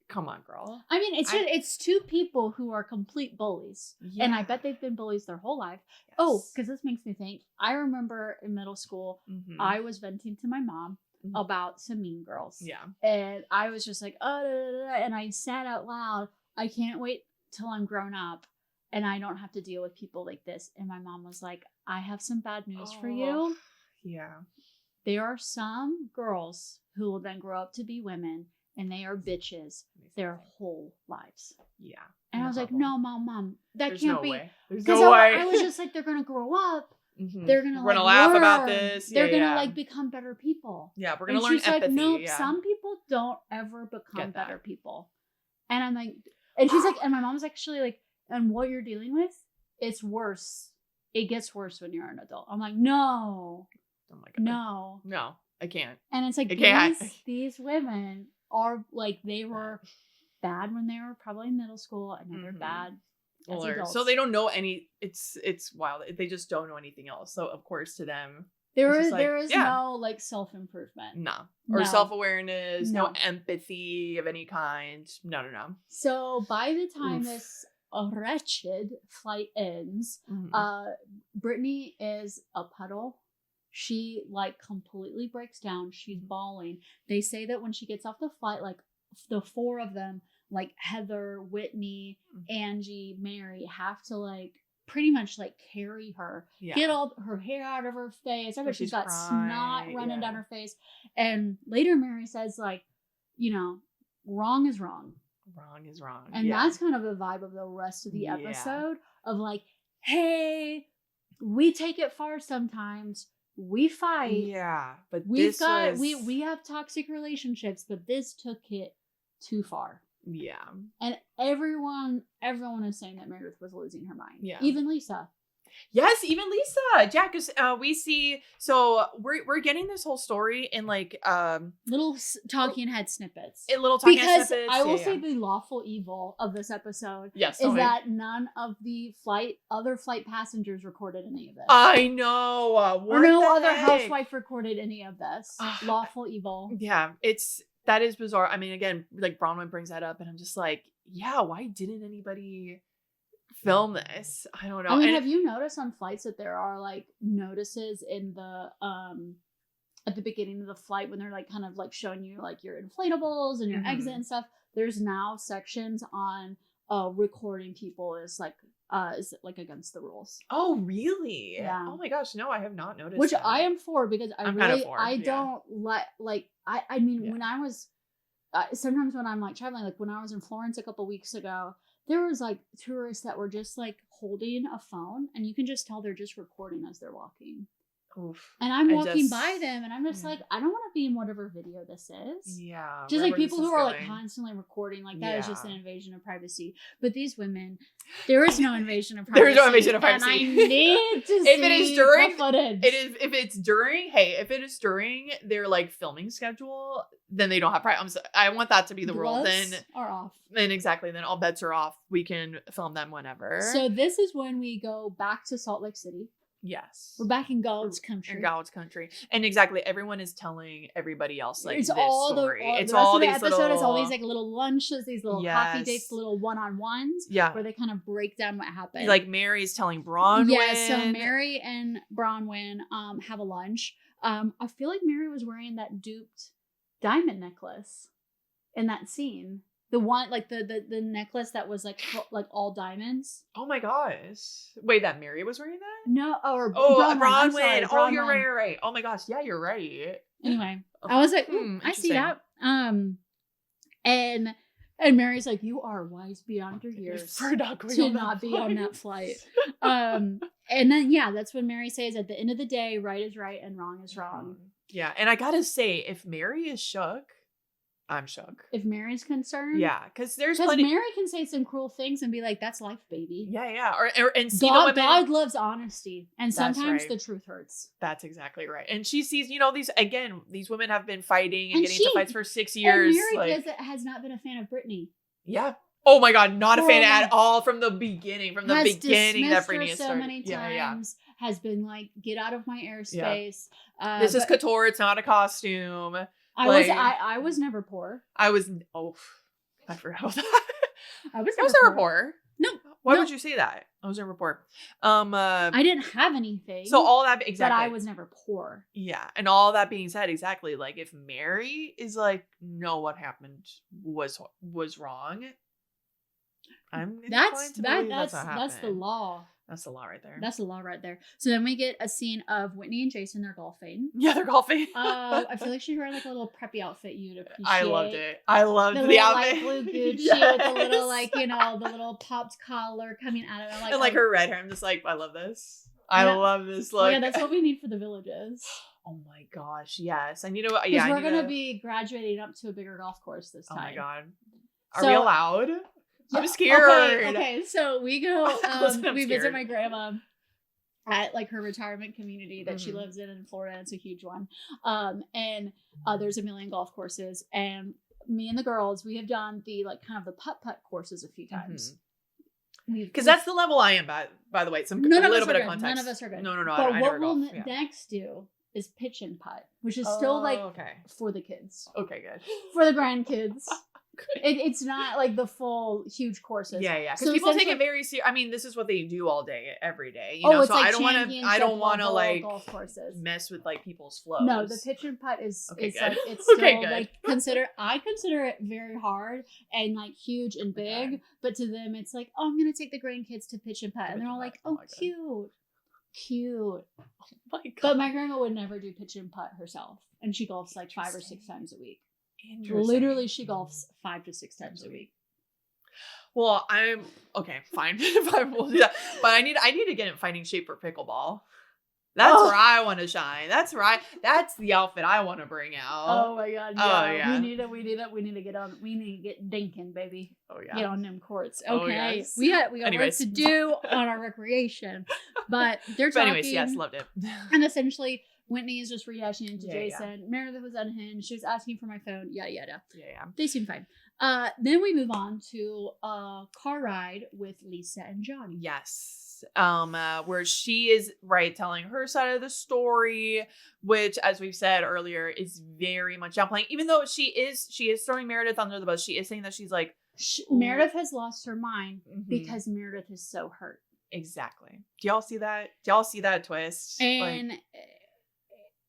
come on, girl. I mean, it's two people who are complete bullies. Yeah. And I bet they've been bullies their whole life. Yes. Oh, because this makes me think. I remember in middle school, I was venting to my mom about some mean girls. Yeah. And I was just like, and I said out loud, I can't wait till I'm grown up and I don't have to deal with people like this. And my mom was like, I have some bad news for you. Yeah. There are some girls who will then grow up to be women. And they are bitches their whole lives. Yeah. And I was like, no, mom, that can't be. There's no way. I was just like, they're going to grow up. They're going to laugh about this. They're going to like become better people. Yeah, we're going to learn empathy. Like, no, some people don't ever become better people. And I'm like, and she's like, and my mom's actually like, and what you're dealing with, it's worse. It gets worse when you're an adult. I'm like, no. Oh my God. No, I can't. And it's like, these women are like, they were bad when they were probably in middle school and now they're bad as adults. So they don't know it's wild. They just don't know anything else. So of course to them there is no like self-improvement. No. Or self-awareness, no empathy of any kind. No. So by the time this wretched flight ends, Britani is a puddle. She like completely breaks down. She's bawling. They say that when she gets off the flight, like the four of them, like Heather, Whitney, Angie, Mary, have to like pretty much like carry her, get all her hair out of her face. She's got snot running down her face. And later Mary says like, wrong is wrong. Wrong is wrong. And that's kind of the vibe of the rest of the episode of like, hey, we take it far sometimes. We fight. Yeah, but we have toxic relationships, but this took it too far. Yeah. And everyone is saying that Meredith was losing her mind. Yeah. Even Lisa. Yes, even Lisa. Yeah, because we see, so we're getting this whole story in like little talking head snippets. Because I will say the lawful evil of this episode is that none of the other flight passengers recorded any of this. I know. Or no other housewife recorded any of this. Lawful evil. Yeah, that is bizarre. I mean, again, like Bronwyn brings that up, and I'm just like, yeah, why didn't anybody film this? I don't know. I mean, have you noticed on flights that there are like notices in the at the beginning of the flight when they're like kind of like showing you like your inflatables and your exit and stuff? There's now sections on recording people is like against the rules. Oh, really? Yeah. Oh my gosh, no, I have not noticed. Which that. I am for, because I'm kind of for, I don't like I mean, Yeah. when I was sometimes when I'm like traveling, like when I was in Florence a couple weeks ago, there was like tourists that were just like holding a phone, and you can just tell they're just recording as they're walking. Oof. And I'm walking by them, and I'm just like, I don't want to be in whatever video this is. Yeah. Just like people who are like constantly recording, like that is just an invasion of privacy. But these women, there is no invasion of privacy. There is no invasion of privacy. And I need to if see it is during the footage. if it is during their like filming schedule, then they don't have privacy. I want that to be the rule. Then are off. Then exactly. Then all bets are off. We can film them whenever. So this is when we go back to Salt Lake City. Yes. We're back in God's country. In God's country. And exactly, everyone is telling everybody else like it's this all story. It's all all the these episode little... is all these like little lunches, these little coffee dates, little one-on-ones. Yeah. Where they kind of break down what happened. Like Mary's telling Bronwyn. Yeah, so Mary and Bronwyn have a lunch. I feel like Mary was wearing that duped diamond necklace in that scene. The one, like the necklace that was like all diamonds. Oh my gosh! Wait, that Mary was wearing that? No, Bronwyn. Bronwyn. Oh, you're Bronwyn. right. Oh my gosh, yeah, you're right. Anyway, I was like, I see that. And Mary's like, you are wise beyond your years for not be on that flight. And then that's when Mary says, at the end of the day, right is right and wrong is wrong. Yeah, and I gotta say, if Mary is shook, I'm shook. If Mary's concerned, because plenty. Mary can say some cruel things and be like, "That's life, baby." Yeah, and see God, the women. God loves honesty, and sometimes the truth hurts. That's exactly right. And she sees, these women have been fighting and getting into fights for 6 years. And Mary has not been a fan of Britani. Yeah. Oh my God, not a fan at all from the beginning. From the beginning, that Britani has so many times. Has been like, get out of my airspace. Yeah. This is couture. It's not a costume. I was never poor. I forgot about that. I was never poor. No. Why would you say that? I was never poor. I didn't have anything. So all that exactly. But I was never poor. Yeah, and all that being said, exactly. Like if Mary is like, no, what happened was wrong. That's the law. That's the law right there. That's the law right there. So then we get a scene of Whitney and Jason. They're golfing. Yeah, they're golfing. I feel like she's wearing like a little preppy outfit. You'd appreciate. I loved it. I loved the outfit. Light blue Gucci with the little the little popped collar coming out of it. And like her red hair. I'm just like, I love this. I love this look. Yeah, that's what we need for the villages. Oh my gosh, yes. I need to. Because we're gonna be graduating up to a bigger golf course this time. Oh my God. Are we allowed? I'm scared. Okay. So we go. We visit my grandma at like her retirement community that she lives in Florida. It's a huge one. And there's a million golf courses. And me and the girls, we have done the like kind of the putt courses a few times. Because that's the level I am at, by the way. A little bit of context. None of us are good. No. But what we'll next do is pitch and putt, which is still like for the kids. Okay, good. For the grandkids. It's not like the full huge courses. Yeah. Because people take it very serious. I mean, this is what they do all day, every day. It's so like I don't want to like golf courses. mess with like people's flows. No, the pitch and putt is like it's still I consider it very hard and like huge and big, but to them it's like, oh, I'm gonna take the grandkids to pitch and putt, and they're all like, oh, cute. Oh my God. But my grandma would never do pitch and putt herself, and she golfs like 5 or 6 times a week. Literally, she golfs 5 to 6 times a week. Well, I'm okay. Fine, we'll do that. But I need to get in fighting shape for pickleball. That's where I want to shine. That's right. That's the outfit I want to bring out. Oh my God! Yeah. Oh yeah. We need to get on. We need to get dinking, baby. Oh yeah. Get on them courts. Okay. Oh, yes. We got work to do on our recreation, but they're talking. But anyways, yes, loved it. And essentially, Whitney is just reacting to Jason. Yeah. Meredith was unhinged. She was asking for my phone. Yada. Yeah. They seem fine. Then we move on to a car ride with Lisa and Johnny. Yes. Where she is telling her side of the story, which, as we've said earlier, is very much downplaying. Even though she is throwing Meredith under the bus, she is saying that she's like, Meredith has lost her mind because Meredith is so hurt. Exactly. Do y'all see that? Do y'all see that twist?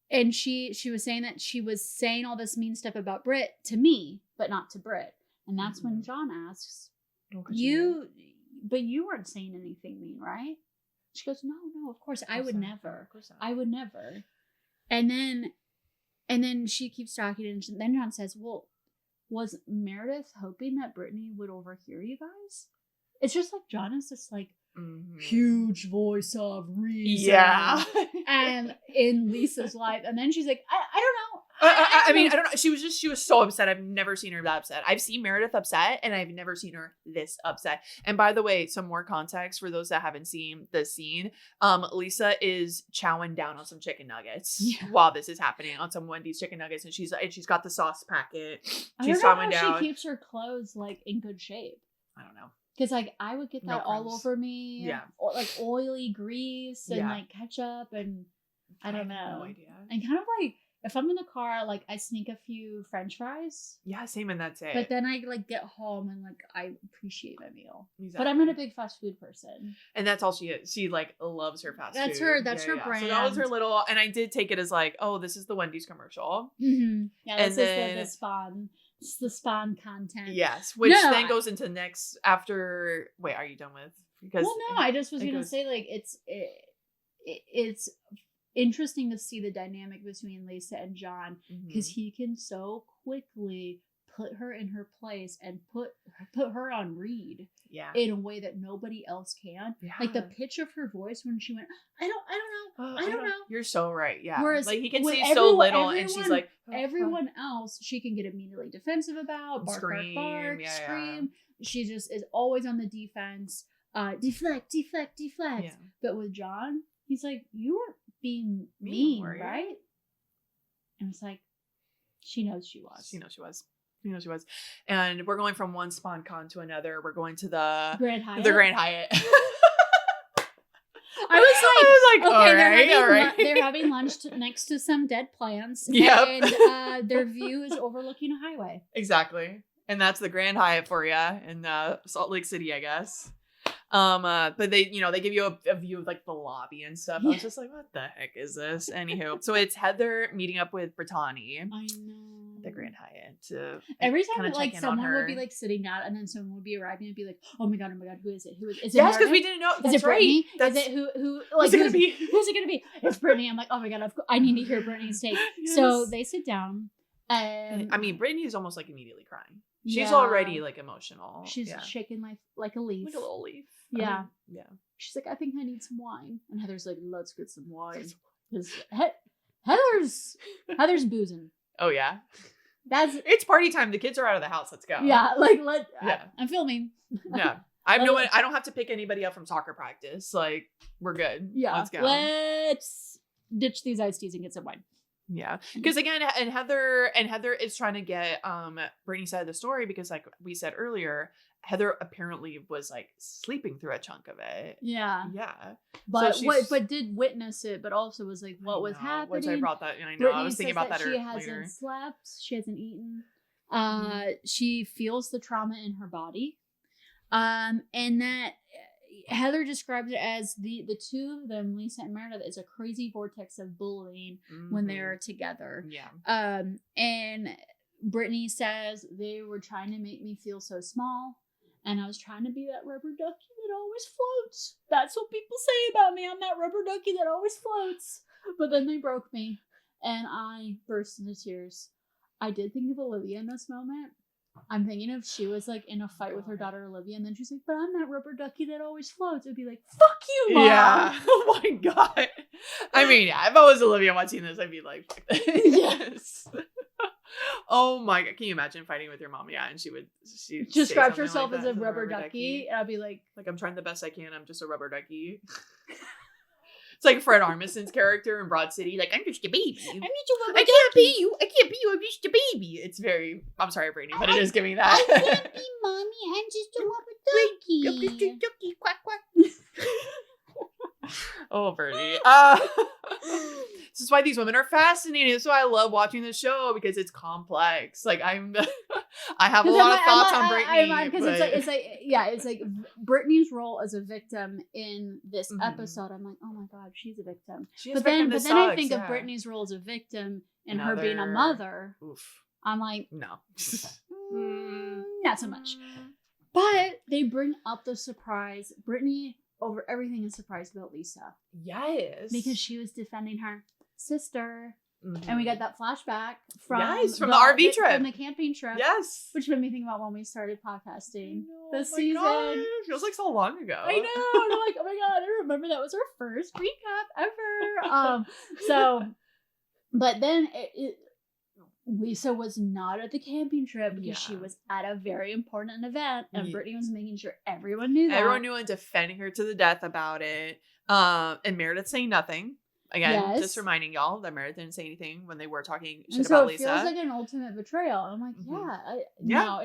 And she was saying that she was saying all this mean stuff about Britt to me, but not to Britt. And that's when John asks, But you weren't saying anything mean, right? She goes, no, of course, I would never. Of course not. I would never. And then she keeps talking, and then John says, well, was Meredith hoping that Britani would overhear you guys? It's just like John is this like huge voice of reason. Yeah. And in Lisa's life. And then she's like, I don't know. I mean, I don't know. She was so upset. I've never seen her that upset. I've seen Meredith upset, and I've never seen her this upset. And by the way, some more context for those that haven't seen the scene. Lisa is chowing down on some chicken nuggets while this is happening, on some Wendy's chicken nuggets, and she's got the sauce packet. She's chowing down. She keeps her clothes like in good shape. I don't know. Because, like, I would get that all over me. Yeah. Or, like, oily grease and, like, ketchup and I don't know. No idea. And kind of, like, if I'm in the car, like, I sneak a few French fries. Yeah, same, and that's it. But then I, like, get home and, like, I appreciate my meal. Exactly. But I'm not a big fast food person. And that's all she is. She, like, loves her fast food. That's her brand. So that was her little, and I did take it as, like, oh, this is the Wendy's commercial. Mm-hmm. Yeah, this is the Spawn. It's the Spawn content. Yes, which then goes into next after. Wait, are you done with? Because I just was gonna say, like, it's interesting to see the dynamic between Lisa and John, because he can so quickly put her in her place and put her on read. Yeah. In a way that nobody else can. Yeah. Like the pitch of her voice when she went, I don't know. You're so right. Yeah. Whereas like he can say so little and she's like, everyone else she can get immediately defensive about, bark, scream, bark, scream. She just is always on the defense. Deflect. Yeah. But with John, he's like, you weren't being mean, right? And it's like, she knows she was. And we're going from one Spawn con to another. We're going to the Grand Hyatt. I was like, okay, all right. They're having lunch next to some dead plants. Yep. And their view is overlooking a highway. Exactly. And that's the Grand Hyatt for you in Salt Lake City, I guess. But they give you a view of like the lobby and stuff. Yeah. I was just like, what the heck is this? Anywho, so it's Heather meeting up with Britani. I know. The Grand Hyatt. Every time like someone would be like sitting down and then someone would be arriving and be like, oh my god, who is it? Is it? Yes, because we didn't know. Is it Britani? Is it who? Like, who's it gonna be? It's Britani. I'm like, oh my god, I need to hear Britani's take. Yes. So they sit down, and I mean, Britani is almost like immediately crying. She's already like emotional. She's shaking like a leaf. Like a little leaf. Yeah. Yeah. She's like, I think I need some wine. And Heather's like, let's get some wine. Because Heather's boozing. Oh yeah. It's party time. The kids are out of the house. Let's go. Yeah. I'm filming. Yeah. I don't have to pick anybody up from soccer practice. Like, we're good. Yeah. Let's go. Let's ditch these iced teas and get some wine. Yeah. Because again, and Heather is trying to get Britani's side of the story, because like we said earlier, Heather apparently was like sleeping through a chunk of it. Yeah. Yeah. But but did witness it, but also was like, what was happening? Which I brought that. I know. Britani I was thinking about that earlier. She hasn't slept. She hasn't eaten. She feels the trauma in her body. And that Heather describes it as the two of them, Lisa and Meredith, is a crazy vortex of bullying when they're together. Yeah. And Britani says they were trying to make me feel so small, and I was trying to be that rubber ducky that always floats. That's what people say about me. I'm that rubber ducky that always floats. But then they broke me, and I burst into tears. I did think of Olivia in this moment. I'm thinking if she was like in a fight with her daughter Olivia, and then she's like, but I'm that rubber ducky that always floats. It would be like, fuck you, Mom. Yeah. Oh my god. I mean, yeah, if I was Olivia watching this, I'd be like, fuck this. Yes. Oh my god. Can you imagine fighting with your mom? Yeah. And she describes herself like as a rubber ducky. And I'd be like, I'm trying the best I can. I'm just a rubber ducky. It's like Fred Armisen's character in Broad City. Like, I'm just a baby. I can't be you. I'm just a baby. It's very, I'm sorry, Britani, but it is giving that. I can't be mommy. I'm just a rubber ducky. I'm just a ducky. Quack, quack. Oh, Bernie. This is why these women are fascinating. This is why I love watching the show, because it's complex. Like I have a lot of thoughts on Britani. Because it's like Britani's role as a victim in this episode. I'm like, oh my god, she's a victim. But then I think of Britani's role as a victim and her being a mother. Oof. I'm like, no, not so much. But they bring up the surprise. Britani, over everything, is surprised about Lisa. Yes. Because she was defending her sister. Mm-hmm. And we got that flashback from the RV trip. From the camping trip. Yes. Which made me think about when we started podcasting this my season. God. It feels like so long ago. I know. And I'm like, oh my God, I remember that was our first recap ever. But then Lisa was not at the camping trip because she was at a very important event, and Britani was making sure everyone knew that. Everyone knew and defending her to the death about it. And Meredith saying nothing. Again, just reminding y'all that Meredith didn't say anything when they were talking shit about Lisa. So it feels like an ultimate betrayal. I'm like, no,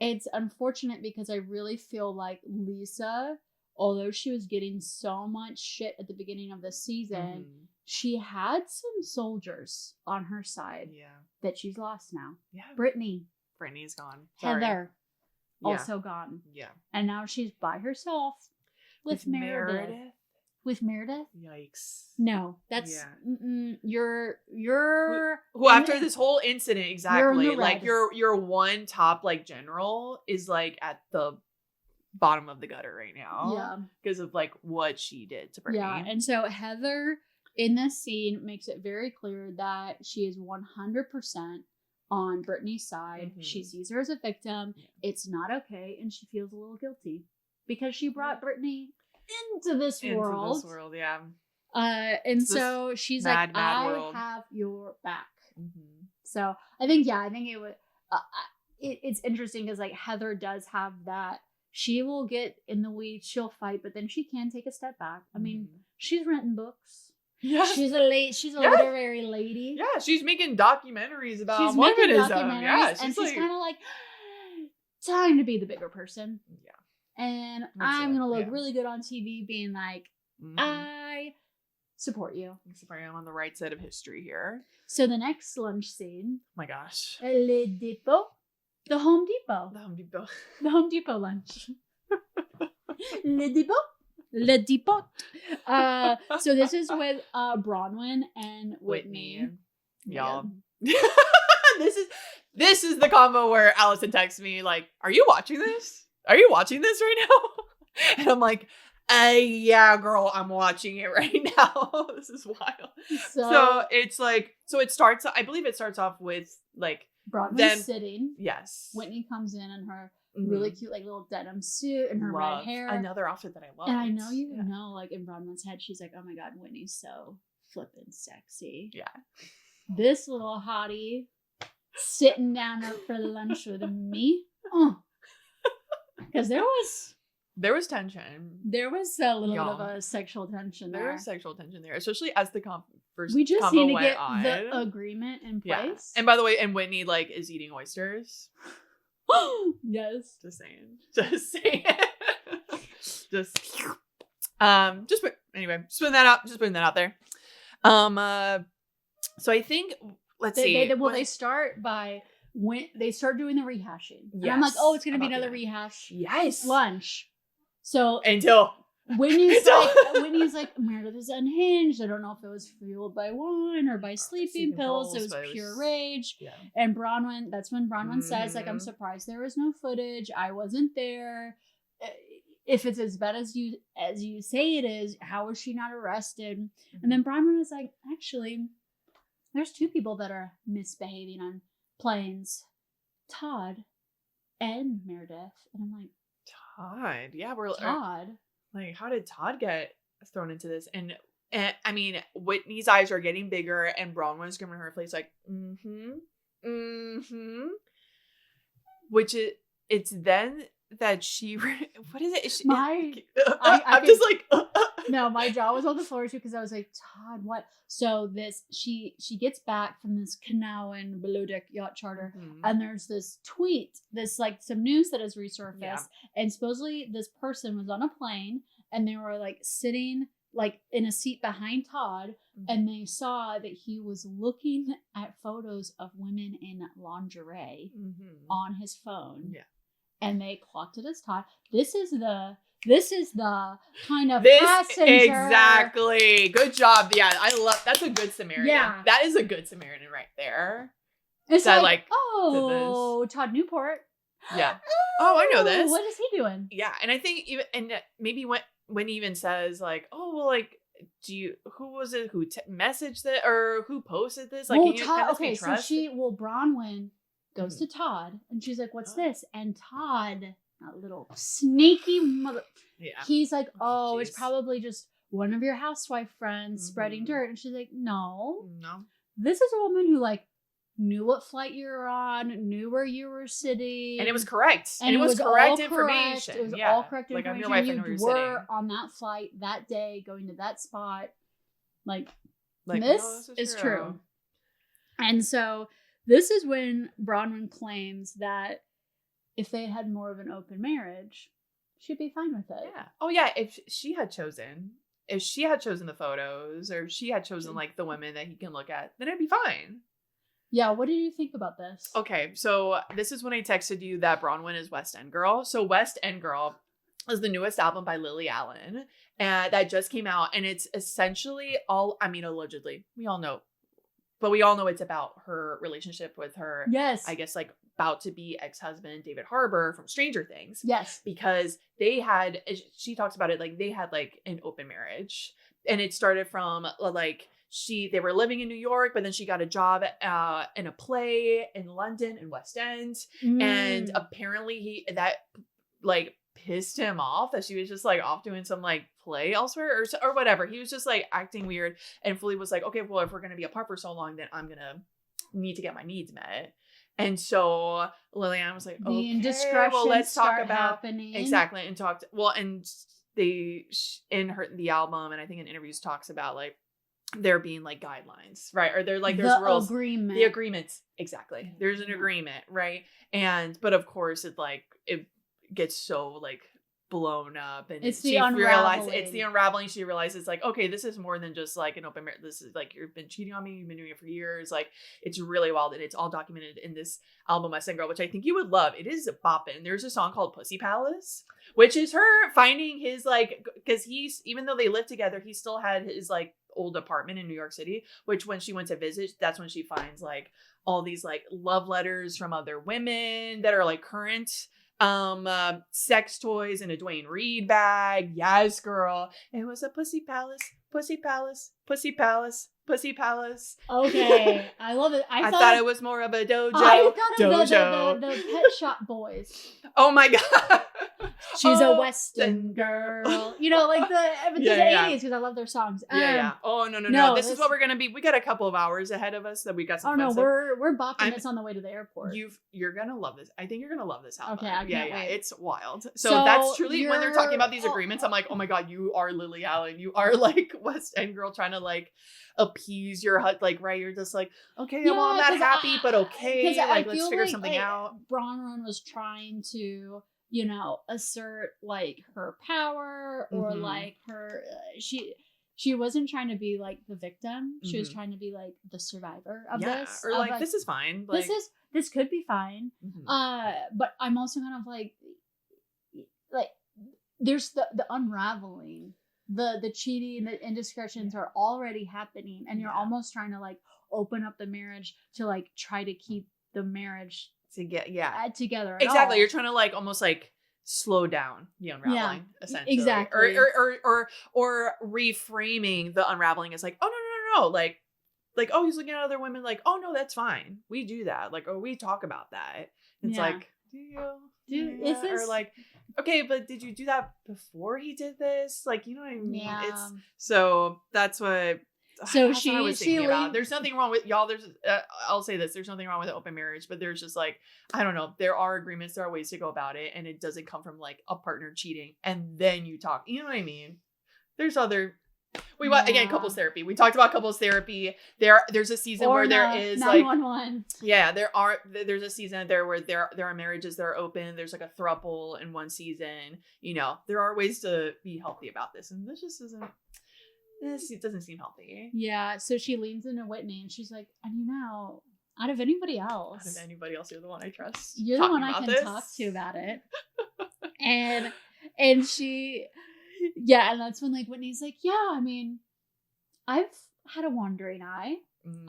it's unfortunate because I really feel like Lisa, although she was getting so much shit at the beginning of the season, she had some soldiers on her side that she's lost now. Yeah. Brittany's gone. Sorry. Heather, also gone. Yeah. And now she's by herself with Meredith. With Meredith? Yikes. No, that's you're who after this whole incident, exactly. Like your one top like general is like at the bottom of the gutter right now. Yeah. Because of like what she did to Britani. Yeah. And so Heather in this scene makes it very clear that she is 100% on Brittany's side. She sees her as a victim. It's not okay, and she feels a little guilty because she brought Britani into this world. Yeah. And so she's like, I have your back. So I think it would. It's interesting because like Heather does have that. She will get in the weeds. She'll fight, but then she can take a step back. I mean, she's written books. Yeah. She's a literary lady. Yeah, she's making documentaries about feminism. Yeah, and she's kind of like, time to be the bigger person. Yeah. And I'm going to look really good on TV being like, I support you. I'm on the right side of history here. So the next lunch scene. Oh my gosh. Le Depot. The Home Depot. The Home Depot lunch. Le Depot. Le Depot. So this is with Bronwyn and Whitney. Y'all. This is the combo where Allison texts me like, are you watching this? Are you watching this right now? And I'm like, yeah, girl, I'm watching it right now. This is wild. So it's like, I believe it starts off with like Bronwyn sitting. Yes. Whitney comes in her really cute like little denim suit and her red hair. Another outfit that I love. And I know you know, like in Bronwyn's head, she's like, oh my God, Whitney's so flippin' sexy. Yeah. This little hottie sitting down for lunch with me. Because there was tension. There was a little bit of a sexual tension there. There was sexual tension there, especially as the first we just combo need to went get on. The agreement in place. Yeah. And by the way, Whitney like is eating oysters. Yes. Just saying. Just putting that out there. So I think they start by when they start doing the rehashing. Yes. And I'm like, oh, it's gonna be another rehash. Yes. Lunch. So until Whitney's like, Meredith is unhinged. I don't know if it was fueled by wine or by sleeping pills. It was pure rage. Yeah. And that's when Bronwyn says, like, I'm surprised there was no footage. I wasn't there. If it's as bad as you say it is, how was she not arrested? And then Bronwyn was like, actually, there's two people that are misbehaving on planes. Todd and Meredith. And I'm like, Todd? Yeah, Todd. Like, how did Todd get thrown into this? And I mean, Whitney's eyes are getting bigger, and Bronwyn's giving her face like, which it's then that she, what is it? I'm just like, no, my jaw was on the floor too because I was like, Todd, what? So she gets back from this canal and below deck yacht charter, and there's this tweet, like some news that has resurfaced, and supposedly this person was on a plane and they were like sitting like in a seat behind Todd, and they saw that he was looking at photos of women in lingerie on his phone. Yeah. And they clocked it as Todd. This is the kind of passenger. Exactly. Good job. Yeah, I love. That's a good Samaritan. Yeah. That is a good Samaritan right there. It's like, oh, Todd Newport. Yeah. Oh, I know this. What is he doing? Yeah. And I think even, and maybe when he even says like, oh, well, like, who was it who messaged it or who posted this? Like, Well, can Todd, this be trusted? Bronwyn goes to Todd and she's like, what's this? And Todd, that little sneaky mother, he's like, oh, it's probably just one of your housewife friends spreading dirt. And she's like, no, this is a woman who like knew what flight you were on, knew where you were sitting. And it was correct. And it was correct information. It was all correct information. I'm your wife, you were on that flight that day, going to that spot. Like this is true. And so this is when Bronwyn claims that if they had more of an open marriage, she'd be fine with it. Yeah. Oh yeah. If she had chosen the photos, or if she had chosen like the women that he can look at, then it'd be fine. Yeah, what did you think about this? Okay, so this is when I texted you that Bronwyn is West End Girl. So West End Girl is the newest album by Lily Allen, and that just came out, and it's essentially allegedly, we all know it's about her relationship with her, I guess, like, about to be ex-husband David Harbour from Stranger Things. Yes. Because she talks about it, like, they had, like, an open marriage, and it started from, like, they were living in New York, but then she got a job in a play in London in West End. And apparently that like pissed him off that she was just like off doing some like play elsewhere or whatever. He was just like acting weird, and Fully was like, okay, well, if we're going to be apart for so long, then I'm going to need to get my needs met. And so Lillian was like, okay, well, let's talk about happening. Exactly. And and the album, and I think in interviews talks about like there being like guidelines, right? Or they're like, there's rules. The agreements. Exactly. There's an agreement, right? But of course it gets so like blown up, and it's the unraveling. It's the unraveling. She realizes like, okay, this is more than just like an open marriage. This is like, you've been cheating on me. You've been doing it for years. Like, it's really wild, and it's all documented in this album, West End Girl, which I think you would love. It is bopping. There's a song called Pussy Palace, which is her finding his like, because even though they lived together, he still had his like old apartment in New York City, which when she went to visit, that's when she finds like all these like love letters from other women that are like current, sex toys in a Dwayne Reed bag. Yes, girl. It was a pussy palace, pussy palace, pussy palace, pussy palace. Okay, I love it. I thought it was more of a dojo. I thought the Pet Shop Boys. Oh my god. She's a Western girl. You know, like the 80s, because I love their songs. Oh, no. This is what we're going to be. We got a couple of hours ahead of us that we got some fun stuff. We're bopping this on the way to the airport. You're going to love this. I think you're going to love this album. Okay, I can't wait. It's wild. So that's truly, when they're talking about these agreements, I'm like, oh my god, you are Lily Allen. You are like West End Girl trying to like appease your like, right? You're just like, okay, well, I'm not happy, but okay. Like, let's figure something out. Bronwyn was trying to, you know, assert like her power or like her, she wasn't trying to be like the victim. She was trying to be like the survivor of this. Or like, this is fine. Like, this could be fine. But I'm also kind of like there's the unraveling, the cheating, the indiscretions are already happening, and you're almost trying to like open up the marriage to like try to keep the marriage together. Exactly. You're trying to like almost like slow down the unraveling, essentially. Exactly. Or reframing the unraveling as like, oh no. Like, oh, he's looking at other women, like, oh no, that's fine. We do that. Like, or we talk about that. It's like, do you? Is this? Or like, okay, but did you do that before he did this? Like, you know what I mean? Yeah. So that's what. So she was thinking about. There's nothing wrong with y'all. I'll say this. There's nothing wrong with open marriage, but there's just like, I don't know. There are agreements. There are ways to go about it, and it doesn't come from like a partner cheating and then you talk. You know what I mean? There's other. Again, couples therapy. We talked about couples therapy. There's a season where there is 911. Like, there's a season there where there are marriages that are open. There's like a throuple in one season. You know, there are ways to be healthy about this, and this just isn't. It doesn't seem healthy. Yeah, so she leans into Whitney and she's like, and you know, out of anybody else, you're the one I trust. You're the one I can talk to about it. and she, and that's when like Whitney's like, yeah, I mean, I've had a wandering eye.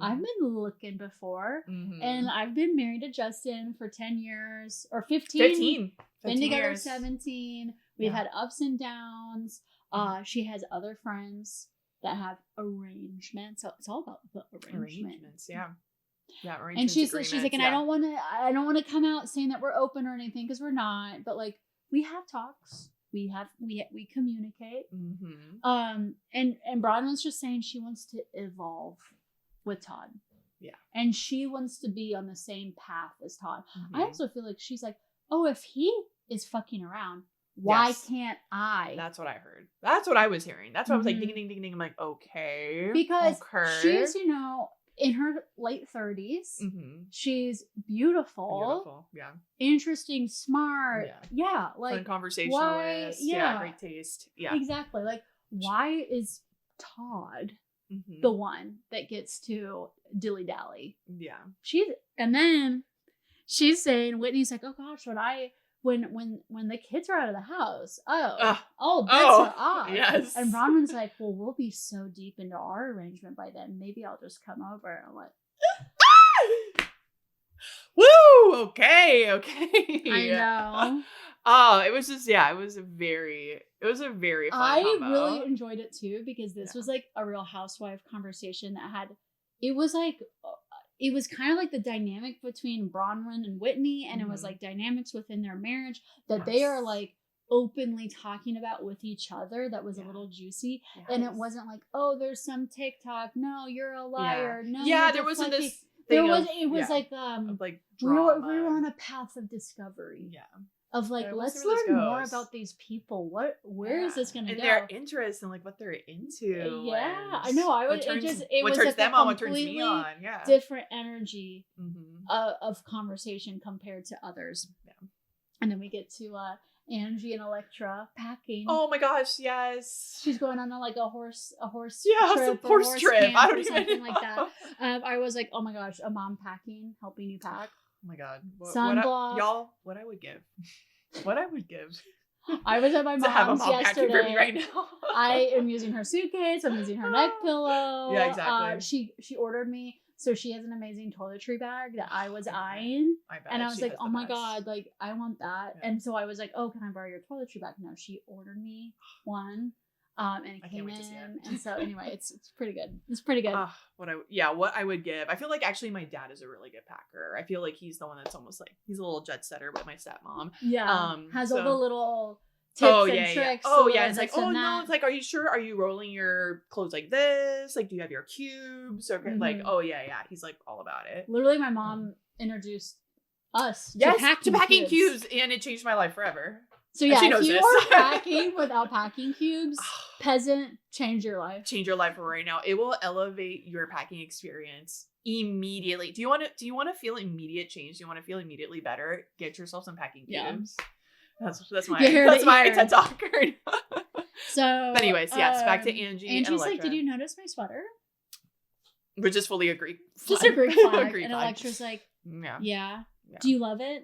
I've been looking before, and I've been married to Justin for 10 years or 15. Been together years. 17. We've had ups and downs. She has other friends that have arrangements, so it's all about the arrangements. Yeah, and she's like, and I don't want to come out saying that we're open or anything, because we're not, but like we have talks, we communicate. And Bronwyn's just saying she wants to evolve with Todd, and she wants to be on the same path as Todd. I also feel like she's like, oh, if he is fucking around, why can't I? That's what I heard. That's what I was hearing. That's what I was like, ding, ding, ding, ding. I'm like, okay. Because she's, in her late 30s. She's beautiful. Yeah. Interesting, smart. Yeah. Like, fun conversationalist. Yeah. Great taste. Yeah. Exactly. Like, why is Todd the one that gets to dilly-dally? Yeah. And then she's saying, Whitney's like, oh gosh, when the kids are out of the house, all bets are off. Yes. And Bronwyn's like, well, we'll be so deep into our arrangement by then. Maybe I'll just come over. And I'm like, woo! Okay. I know. Oh, it was just, it was a very fun combo. I really enjoyed it too, because this was like a Real Housewife conversation that it was kind of like the dynamic between Bronwyn and Whitney, and it was like dynamics within their marriage that they are like openly talking about with each other. That was a little juicy, and it wasn't like, oh, there's some TikTok. No, you're a liar. No, there wasn't this. It was like we were on a path of discovery. Yeah. Of like, let's learn more about these people. Where is this going to go? And their interests and like what they're into. Yeah, I know. What turns like them on, what turns me on. Yeah, different energy of conversation compared to others. Yeah, and then we get to Angie and Elektra packing. Oh my gosh, yes. She's going on a horse trip. A horse trip. I don't even something like that. I was like, oh my gosh, a mom packing, helping you pack. Oh my god. Sunblock. Y'all, what I would give. I was at my mom's yesterday. For me right now. I am using her suitcase. I'm using her neck pillow. Yeah, exactly. She ordered me. So she has an amazing toiletry bag that I was eyeing. I bet. And I was like, oh my god, like I want that. Yeah. And so I was like, oh, can I borrow your toiletry bag? No, she ordered me one. And it came in, and so anyway, it's pretty good. It's pretty good. What I would give. I feel like actually my dad is a really good packer. I feel like he's the one that's almost like he's a little jet setter with my stepmom. Yeah, has all the little tips and tricks. Oh yeah, it's like no, it's like, are you sure? Are you rolling your clothes like this? Like, do you have your cubes? Or like, oh yeah, he's like all about it. Literally, my mom introduced us to packing cubes, and it changed my life forever. So yeah, if you are packing without packing cubes, peasant, change your life. Change your life right now. It will elevate your packing experience immediately. Do you want to feel immediate change? Do you want to feel immediately better? Get yourself some packing cubes. Yeah. That's my TED talk right now. So anyways, yes, back to Angie. Angie's and like, did you notice my sweater? Which is fully a Greek flag. Just a Greek flag. And Elektra's like, yeah. Do you love it?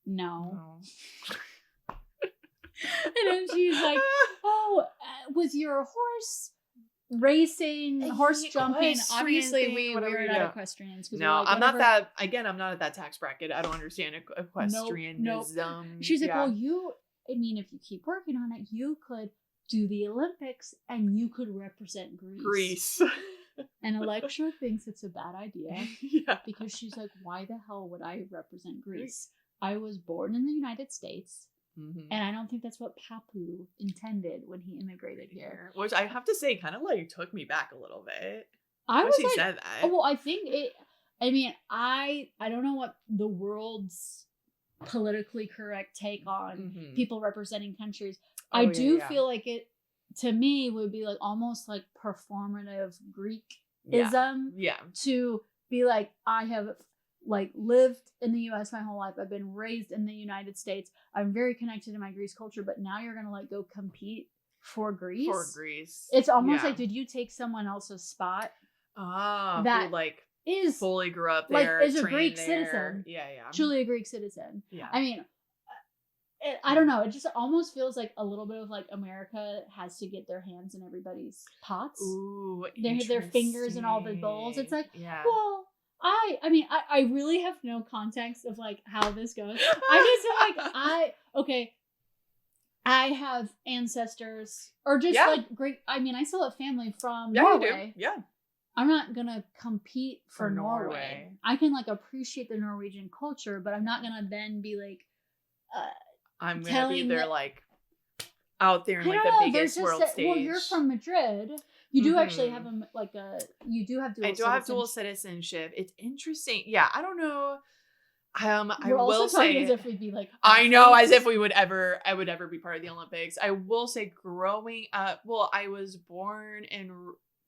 No. And then she's like, oh, was your horse racing, horse jumping? Obviously, we were not equestrians. No, I'm not that. Again, I'm not at that tax bracket. I don't understand equestrianism. Nope. She's like, well, if you keep working on it, you could do the Olympics and you could represent Greece. And Elektra thinks it's a bad idea because she's like, why the hell would I represent Greece? I was born in the United States. And I don't think that's what Papu intended when he immigrated here. Which I have to say kind of like took me back a little bit. She said that. Oh, well, I think I don't know what the world's politically correct take on people representing countries. I do feel like it, to me, would be like almost like performative Greekism. Yeah. To be like, I have like lived in the US my whole life. I've been raised in the United States. I'm very connected to my Greece culture, but now you're going to like go compete for Greece. It's almost like, did you take someone else's spot? That who like is fully grew up there, like is a Greek citizen. Yeah. Truly a Greek citizen. Yeah. I mean, I don't know. It just almost feels like a little bit of like America has to get their hands in everybody's pots. Ooh, their fingers in all the bowls. It's like, yeah. well, I mean, I really have no context of like how this goes. I just feel like I have ancestors or just like great. I mean, I still have family from Norway. Yeah. I'm not gonna compete for Norway. I can like appreciate the Norwegian culture, but I'm not gonna then be like, I'm gonna be there like out there in like the biggest world stage. Well, you're from Madrid. You do actually have you do have dual citizenship. I do have dual citizenship. It's interesting. Yeah, I don't know. We're I will say as if we'd be like I know, as if I would ever be part of the Olympics. I will say growing up, well, I was born and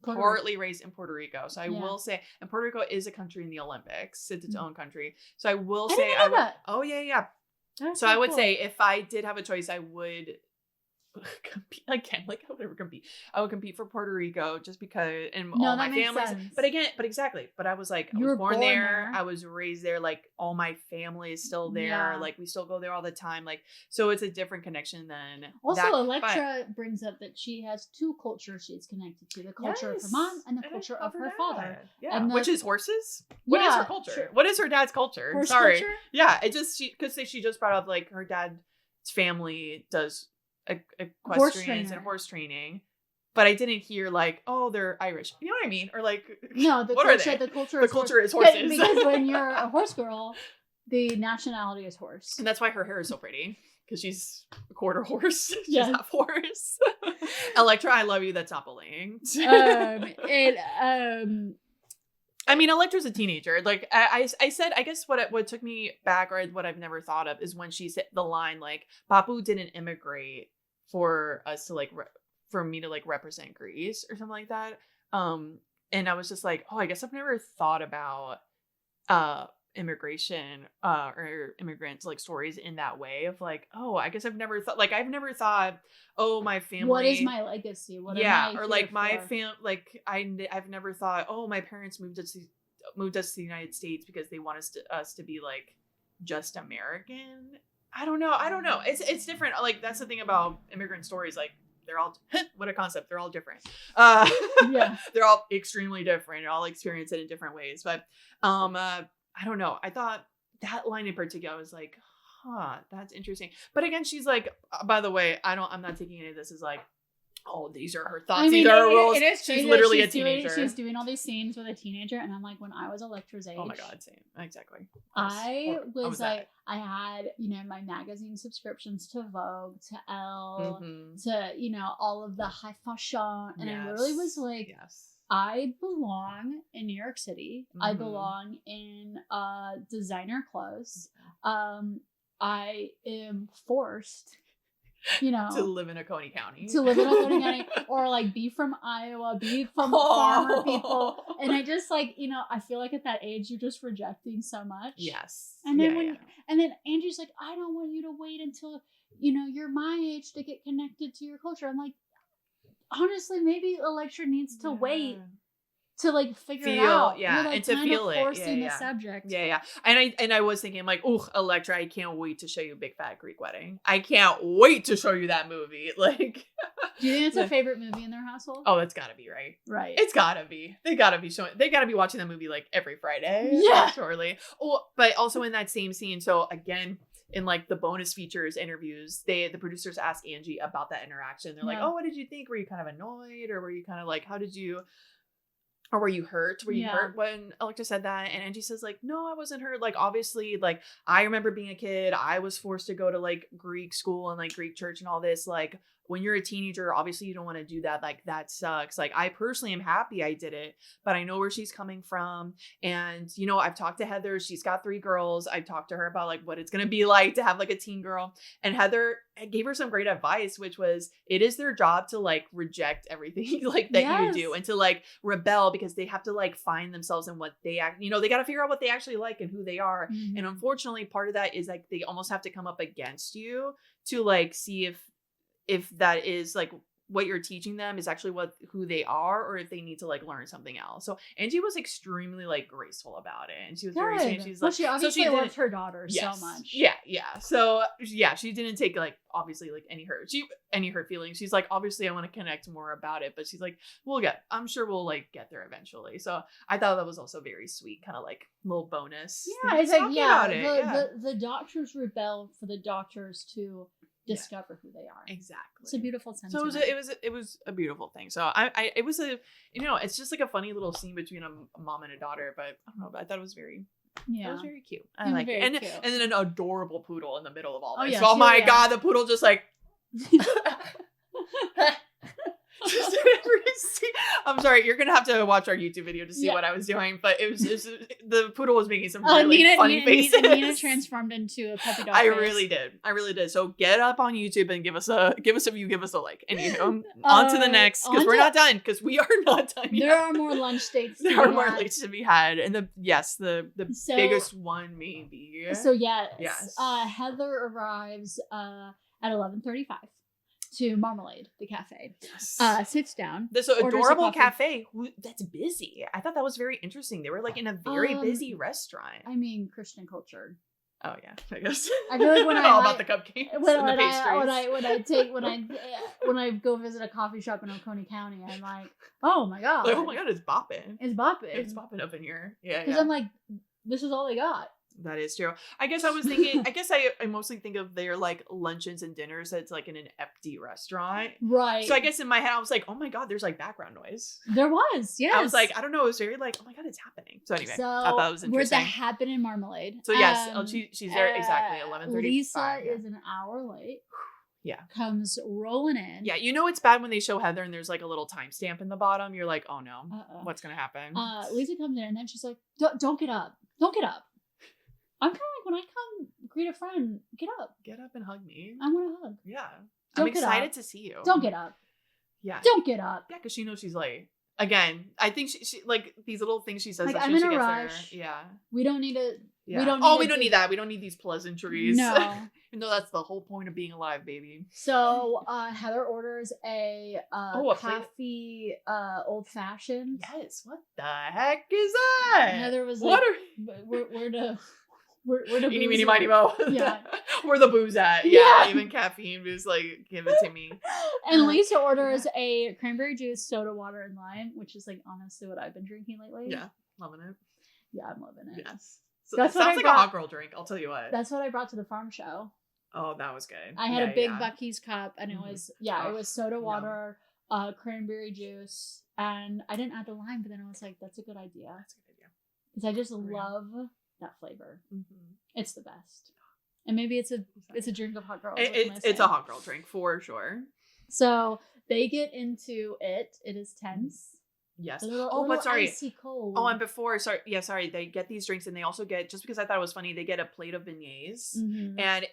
partly raised in Puerto Rico. So I will say, and Puerto Rico is a country in the Olympics. It's its own country. So I will say oh yeah. That's so I would say if I did have a choice, I would compete. I would never compete. I would compete for Puerto Rico just because, and all my families. But I was like, I was born there. I was raised there. Like all my family is still there. Yeah. Like we still go there all the time. Like so, it's a different connection than. Also, Elektra brings up that she has two cultures she's connected to: the culture of her mom and the culture of her father. Yeah, and which is horses. What is her culture? Sure. What is her dad's culture? Horse Sorry. culture? Yeah, it just because she just brought up like her dad's family does equestrians and horse training, but I didn't hear like, oh, they're Irish. You know what I mean? Or like, no, the culture is horses. Because when you're a horse girl, the nationality is horse, and that's why her hair is so pretty because she's a quarter horse. She's half horse. Elektra, I love you. That's not bullying. I mean, Elektra's a teenager. Like I said, I guess what took me back, or what I've never thought of, is when she said the line like, "Papu didn't immigrate for us to like for me to like represent Greece," or something like that. And I was just like, oh, I guess I've never thought about immigration or immigrants like stories in that way of like, oh, I guess I've never thought, oh, my family, what is my legacy, what am I or like my for? fam, like I've never thought, oh, my parents moved us to the United States because they want us to be like just American. I don't know. It's different. Like that's the thing about immigrant stories. Like they're all what a concept. They're all different. They're all extremely different. All experience it in different ways. But I don't know. I thought that line in particular, I was like, huh, that's interesting. But again, she's like, by the way, I'm not taking any of this as like, oh, these are her thoughts. I mean, these are her rules. She's literally a teenager. She's doing all these scenes with a teenager, and I'm like, when I was Elektra's age. Oh my god, same. Exactly. I was like, I had, my magazine subscriptions to Vogue, to Elle, to, all of the high fashion, and I literally was like, I belong in New York City. I belong in designer clothes. I am forced, to live in Oconee County. Or like be from Iowa, be from farmer people. And I just like, I feel like at that age you're just rejecting so much. Yes. And then and then Angie's like, I don't want you to wait until, you're my age to get connected to your culture. I'm like, honestly, maybe Elektra needs to wait to like figure it out. Yeah, like, and to feel it. Forcing the subject. Yeah. And I was thinking, I'm like, ooh, Elektra, I can't wait to show you Big Fat Greek Wedding. I can't wait to show you that movie. Like, do you think it's a favorite movie in their household? Oh, it's gotta be, right? Right. It's gotta be. They gotta be watching that movie like every Friday. Yeah. Surely. Oh, but also in that same scene. So again, in like the bonus features interviews, the producers ask Angie about that interaction. They're like, oh, what did you think? Were you kind of annoyed, or were you kind of like, how did you, or were you hurt? Were you hurt when Elektra said that? And Angie says like, no, I wasn't hurt. Like, obviously, like I remember being a kid, I was forced to go to like Greek school and like Greek church and all this. Like when you're a teenager, obviously you don't want to do that. Like that sucks. Like I personally am happy I did it, but I know where she's coming from. And, I've talked to Heather. She's got 3 girls. I've talked to her about like what it's going to be like to have like a teen girl. And Heather gave her some great advice, which was it is their job to like reject everything like that you do and to like rebel because they have to like find themselves in what they they got to figure out what they actually like and who they are. Mm-hmm. And unfortunately, part of that is like they almost have to come up against you to like see if that is like what you're teaching them is actually who they are, or if they need to like learn something else. So Angie was extremely like graceful about it, and she was very sweet. She's like, she obviously loves her daughter so much. Yeah. So yeah, she didn't take like obviously like any hurt feelings. She's like, obviously I want to connect more about it, but she's like, I'm sure we'll like get there eventually. So I thought that was also very sweet, kind of like little bonus. Yeah, it's like the doctors rebel for the doctors to discover who they are. Exactly. It's a beautiful sentiment. So it was a beautiful thing. So it was a, it's just like a funny little scene between a mom and a daughter, but I don't know, but I thought it was very cute. I like it. And then an adorable poodle in the middle of all this. Oh my god, the poodle just like I'm sorry, you're gonna have to watch our YouTube video to see what I was doing, but it was the poodle was making some really funny faces. Nina transformed into a puppy dog. I really did. So get up on YouTube and give us a view, give us a like, and on to the next, because we're not done, because we are not done yet. There are more lunch dates. There are more dates to be had, and the biggest one maybe. So yes. Heather arrives at 11:35. To Marmalade, the cafe. Yes. Sits down. This adorable cafe that's busy. I thought that was very interesting. They were like in a very busy restaurant. I mean, Christian culture. Oh yeah, I guess. I feel like when all about the cupcakes and the pastries. When I go visit a coffee shop in Oconee County, I'm like, oh my god. Like, oh my god, it's bopping. It's bopping. It's bopping up in here. Yeah. Because I'm like, this is all they got. That is true. I guess I was thinking, I mostly think of their like luncheons and dinners that's like in an empty restaurant. Right. So I guess in my head, I was like, oh my god, there's like background noise. There was, yes. I was like, I don't know, it was very like, oh my god, it's happening. So anyway, I thought it was interesting. Where's that happen in Marmalade? So yes, she's there exactly 11:35. Lisa is an hour late. Yeah. Comes rolling in. Yeah, it's bad when they show Heather and there's like a little timestamp in the bottom. You're like, oh no, what's gonna happen? Lisa comes in and then she's like, don't get up. Don't get up. I'm kind of like, when I come greet a friend, get up. Get up and hug me. I want a hug. Yeah. I'm excited to see you. Don't get up. Yeah. Don't get up. Yeah, because she knows she's late. Again, I think she like these little things she says. Like, that I'm she in a gets rush. There. Yeah. We don't need to. Yeah. We don't need that. We don't need these pleasantries. No. Even though that's the whole point of being alive, baby. So Heather orders a coffee old fashioned. Yes. What the heck is that? Heather was like, where the Eeny, meeny, miny, mo. Yeah. Where the booze at? Yeah. Even caffeine was like, give it to me. And Lisa orders a cranberry juice, soda water, and lime, which is like honestly what I've been drinking lately. Yeah. Loving it. Yeah, I'm loving it. Yes. So that sounds like a hot girl drink, I'll tell you what. That's what I brought to the farm show. Oh, that was good. I had a big Buc-ee's cup, and it was it was soda water, cranberry juice, and I didn't add the lime, but then I was like, that's a good idea. That's a good idea. Because I just love that flavor. Mm-hmm. It's the best. And maybe it's a drink of hot girls. It's a hot girl drink for sure. So they get into it. It is tense. Yes. But sorry. Icy cold. Oh, and before, sorry. They get these drinks, and they also get, just because I thought it was funny, they get a plate of beignets, and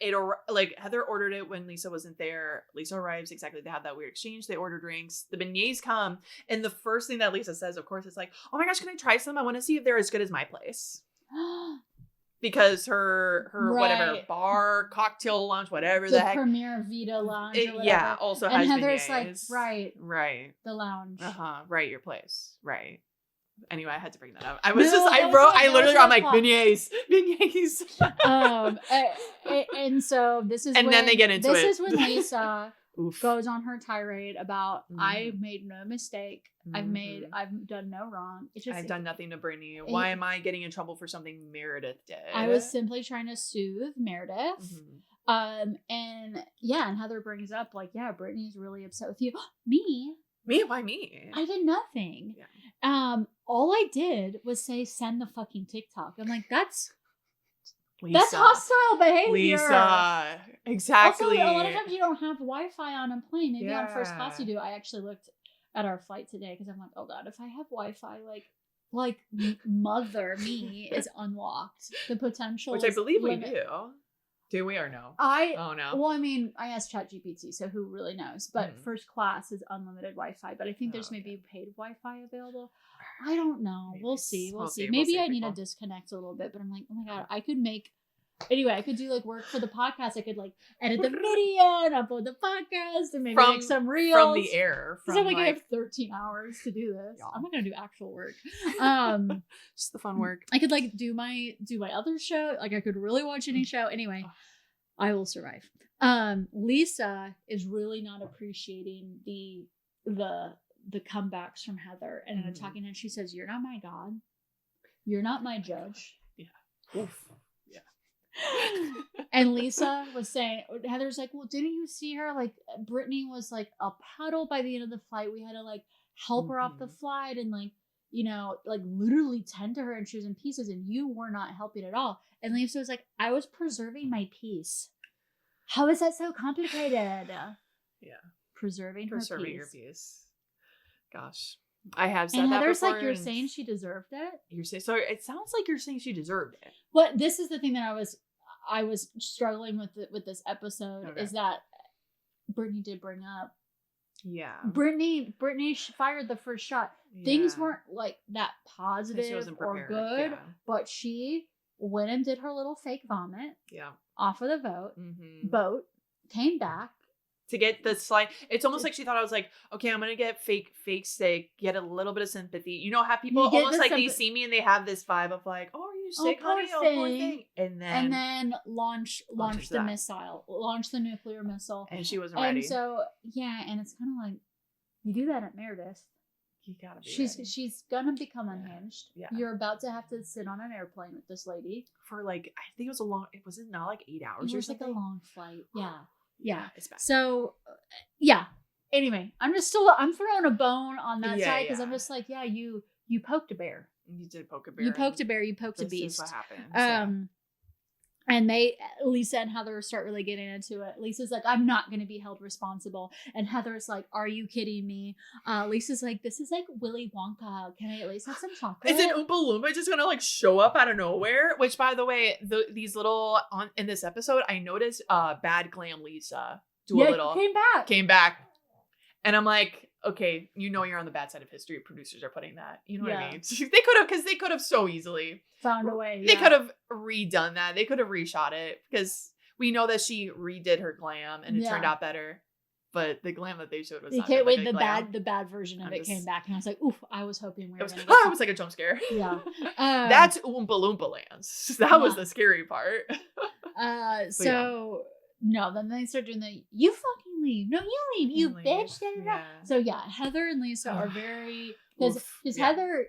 Heather ordered it when Lisa wasn't there. Lisa arrives exactly. They have that weird exchange. They order drinks. The beignets come, and the first thing that Lisa says, of course, is like, "Oh my gosh, can I try some? I want to see if they're as good as my place." Because her whatever bar, cocktail lounge, whatever the heck, Premier Vita lounge, also and has Heather's beignets. like, right, the lounge, right, your place, right. Anyway, I had to bring that up. I'm like beignets. And so this is then they get into it. This is when Lisa goes on her tirade about I made no mistake. I've done no wrong. I've done nothing to Brittany. Why am I getting in trouble for something Meredith did? I was simply trying to soothe Meredith. And Heather brings up like, Brittany's really upset with you. Me? Why me? I did nothing. Yeah. All I did was say send the fucking TikTok. I'm like, that's hostile behavior. Lisa. Exactly. Also, a lot of times you don't have Wi-Fi on a plane. Maybe on first class you do. I actually looked at our flight today because I'm like, oh god, if I have Wi-Fi, like mother me is unlocked. The potential, which I believe we do. Do we or no? Oh no. Well, I mean, I asked ChatGPT, so who really knows? But first class is unlimited Wi-Fi, but I think there's maybe paid Wi-Fi available. I don't know. Maybe. We'll see. Maybe I need to disconnect a little bit, but I'm like, oh my god, I could make Anyway, I could do like work for the podcast. I could like edit the video and upload the podcast and maybe make some reels from the air. Because I'm like, I have 13 hours to do this. Yeah. I'm not gonna do actual work. Just the fun work. I could like do my other show. Like I could really watch any show. Anyway, I will survive. Lisa is really not appreciating the comebacks from Heather and attacking her. She says, "You're not my God. You're not my judge." Yeah. Oof. And Lisa was saying, Heather's like, well, didn't you see her? Like, Britani was like a puddle by the end of the flight. We had to like help her off the flight and like, you know, like literally tend to her and she was in pieces and you were not helping at all. And Lisa was like, I was preserving my peace. How is that so complicated? Yeah. Preserving her peace. Gosh. I have said and that Heather's before. Like, you're saying she deserved it? You're saying, so it sounds like you're saying she deserved it. But this is the thing that I was struggling with this episode is that Britani did bring up. Yeah. Britani fired the first shot. Yeah. Things weren't like that positive or good, but she went and did her little fake vomit. Yeah. Off of the boat, came back. To get the slide, it's almost like she thought I was like, okay, I'm gonna get fake sick, get a little bit of sympathy. You know how people almost like they see me and they have this vibe of like, oh, are you sick, honey? Oh, poor thing. And then launch the missile, launch the nuclear missile. And she wasn't ready. And so and it's kind of like you do that at Meredith. You gotta be. She's gonna become unhinged. Yeah. You're about to have to sit on an airplane with this lady for like I think it was a long. It wasn't not like 8 hours. It was or something. Like a long flight. Yeah. Yeah. It's bad. So, Anyway, I'm throwing a bone on that side because I'm just like, you poked a bear. You did poke a bear. You poked a bear. You poked a beast. This is what happens. And Lisa and Heather start really getting into it. Lisa's like, I'm not going to be held responsible. And Heather's like, are you kidding me? Lisa's like, this is like Willy Wonka. Can I at least have some chocolate? Is an Oompa Loompa just going to like show up out of nowhere? Which, by the way, these little, in this episode, I noticed Bad Glam Lisa do a little. Came back. And I'm like, okay, you know you're on the bad side of history. Producers are putting that. You know what I mean? They could have so easily found a way. They could have redone that. They could have reshot it because we know that she redid her glam and it turned out better. But the glam that they showed was not can't wait. The glam. bad version of it came back, and I was like, "Oof!" I was hoping we were going to. It was like a jump scare. Yeah, that's Oompa Loompa Lands. That was the scary part. No, then they start doing the you fucking leave. No, you leave. You bitch. Yeah. So Heather and Lisa are very because Heather,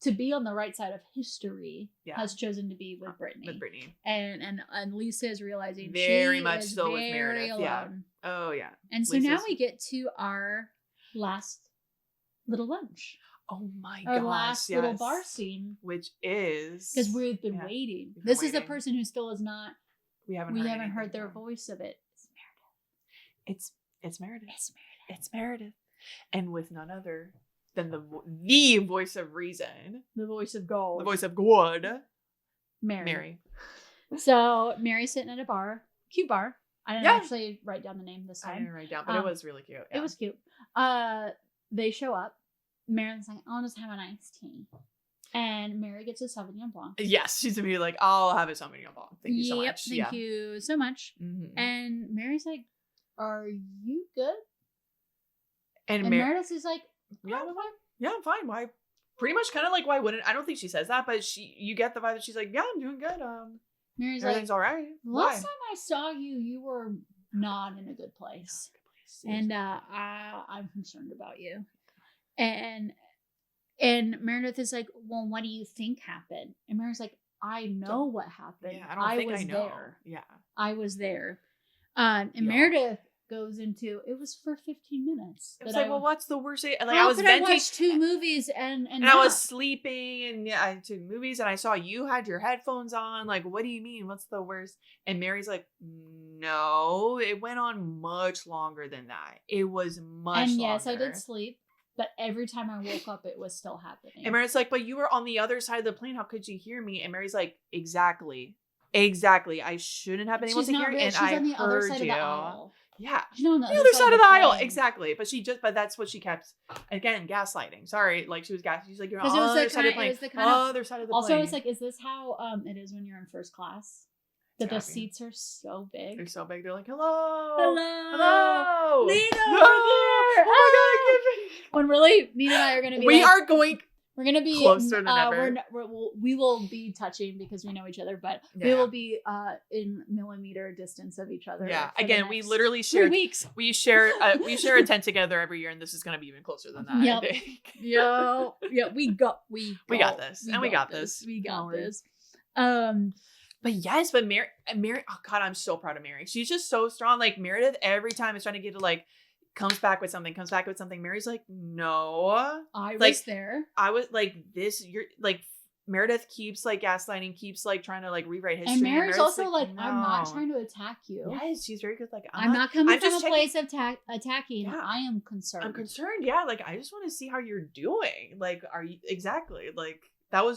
to be on the right side of history, has chosen to be with Britani. And Lisa is realizing very she much is so very with Meredith. alone. Yeah. Oh yeah. And so now we get to our last little lunch. Oh my gosh. Our last little bar scene. Which is because we've been waiting. This is the person who still is not. We haven't heard their voice of it. It's Meredith. It's Meredith. And with none other than the voice of reason. The voice of God. The voice of God. Mary. So Mary's sitting at a bar. Cute bar. I didn't actually write down the name this time. I didn't write down, but it was really cute. It was cute. They show up. Meredith's like, I'll just have an iced tea. And Mary gets a Sauvignon Blanc. Yes, she's gonna be like, I'll have a Sauvignon Blanc. Thank you so much. Thank you so much. Mm-hmm. And Mary's like, are you good? And Meredith is like, I'm fine. Why? Pretty much kind of like, why wouldn't? I don't think she says that, but you get the vibe that she's like, yeah, I'm doing good. Mary's everything's like, all right. Last time I saw you, you were not in a good place. And I'm concerned about you. And Meredith is like, well, what do you think happened? And Meredith's like, I know what happened. Yeah, I was know. There. Yeah. I was there. And Meredith goes into, it was for 15 minutes. It was like, well, what's the worst thing? Like, I was venting. I watched 2 movies and I was sleeping and I had 2 movies and I saw you had your headphones on. Like, what do you mean? What's the worst? And Mary's like, no, it went on much longer than that. It was much longer. And yes, I did sleep. But every time I woke up, it was still happening. And Mary's like, but you were on the other side of the plane. How could you hear me? And Mary's like, exactly. I shouldn't have been able to hear you. And I heard you. She's on the other side of the aisle. Yeah. She's on the other side of the aisle. Exactly. But that's what she kept, again, gaslighting. Sorry. Like she was gaslighting. She's like, you're on the other side of the plane. Other side of the plane. Also, it's like, is this how it is when you're in first class? But the seats are so big. They're so big. They're like, hello. Hello. Nina, no. over there. Oh my God. When really, Nina and I are going to be we're going to be closer than ever. We will be touching because we know each other, but we will be in millimeter distance of each other. Yeah. Again, we literally share 3 weeks. We share a tent together every year, and this is going to be even closer than that. Yep. Yeah. We got this. We got this. But yes, but Mary, oh God, I'm so proud of Mary. She's just so strong. Like Meredith, every time is trying to get to like, comes back with something. Mary's like, no. I was there. I was like, you're like, Meredith keeps like gaslighting, keeps like trying to like rewrite history. And Mary's also like, no. I'm not trying to attack you. Yes, she's very good. Like, I'm not coming from a place of attacking. Yeah. I am concerned. I'm concerned. Yeah. Like, I just want to see how you're doing. Like, are you exactly like,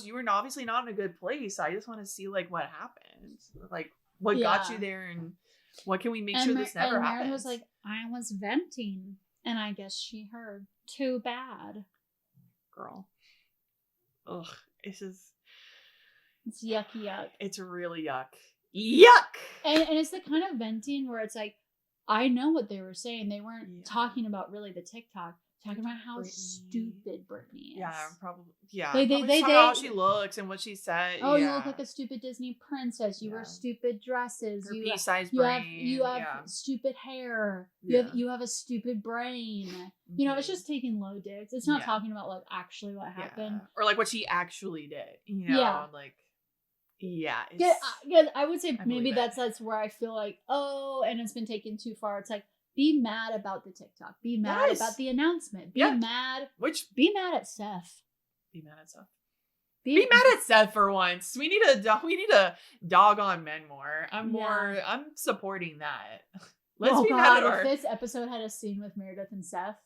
you were obviously not in a good place. I just want to see like what happened, like what got you there, and what can we make sure this never happens. Mary was like, I was venting, and I guess she heard. Too bad, girl. Ugh, it's yuck. It's really yuck. And it's the kind of venting where it's like, I know what they were saying. They weren't talking about really the TikTok. Talking about how stupid Britney is. Yeah, probably. Yeah. They talk about how she looks and what she said. Oh, you look like a stupid Disney princess. You wear stupid dresses. Her pea-sized brain. You have stupid hair. You have a stupid brain. Mm-hmm. You know, it's just taking low digs. It's not talking about like actually what happened. Or like what she actually did. You know, like. Yeah. I would say maybe that's where I feel like, and it's been taken too far. It's like, be mad about the TikTok. Be mad about the announcement. Be mad. Be mad at Seth. Be mad at Seth. Be mad at Seth for once. We need to dog on men more. I'm supporting that. Let's be mad at if this episode had a scene with Meredith and Seth,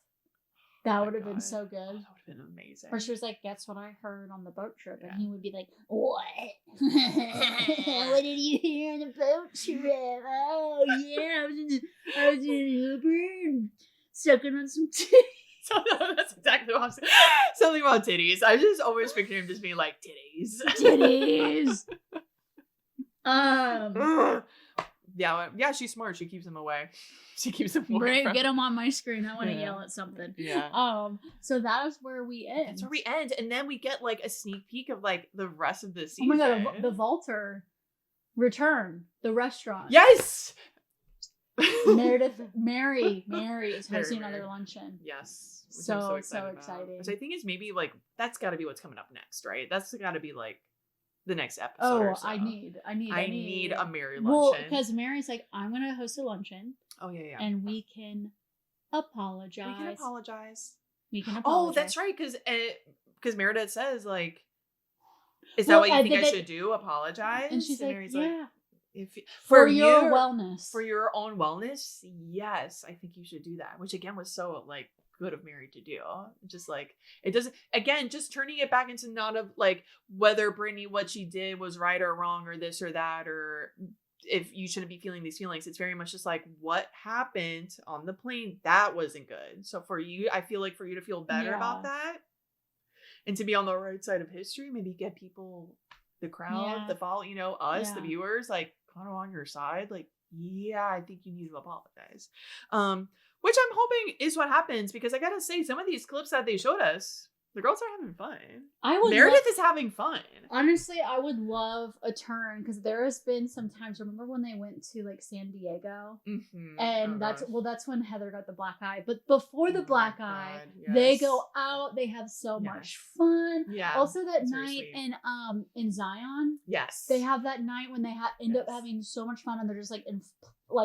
that would have been so good. That would have been amazing. Or she was like, guess what I heard on the boat trip? And he would be like, what? What did you hear on the boat trip? Oh, yeah. I was in an Uber sucking on some titties. So that's exactly what I'm saying. Something about titties. I just always picture him just being like, titties. Yeah, she's smart. She keeps him away. She keeps him away. Get him on my screen. I want to yell at something. Yeah. So that is where we end. That's where we end, and then we get like a sneak peek of like the rest of the season. Oh my God, the Vaulter return, the restaurant. Yes. Meredith Mary is hosting another luncheon. Yes. So exciting. Which I think is maybe like that's got to be what's coming up next, right? That's got to be like the next episode. I need a Mary luncheon. Well, because Mary's like, I'm gonna host a luncheon. Oh yeah. And we can apologize. We can apologize. Oh, that's right. Because Meredith says like, is that what you think I should do? Apologize? And she's like, yeah. For your wellness. For your own wellness, yes, I think you should do that. Which again was so like good of Mary to do. Just like it doesn't, again, just turning it back into not of like whether Britney what she did was right or wrong or this or that, or if you shouldn't be feeling these feelings. It's very much just like what happened on the plane that wasn't good. So for you, I feel like for you to feel better about that and to be on the right side of history, maybe get people, the crowd, the follow, us, the viewers, like kind of on your side. Like, I think you need to apologize. Which I'm hoping is what happens, because I gotta say, some of these clips that they showed us, the girls are having fun. Meredith is having fun. Honestly, I would love a turn, because there has been some times. Remember when they went to like San Diego, and that's when Heather got the black eye. But before the black eye, they go out. They have so much fun. Yeah. Also that night in Zion. Yes. They have that night when they end up having so much fun, and they're just like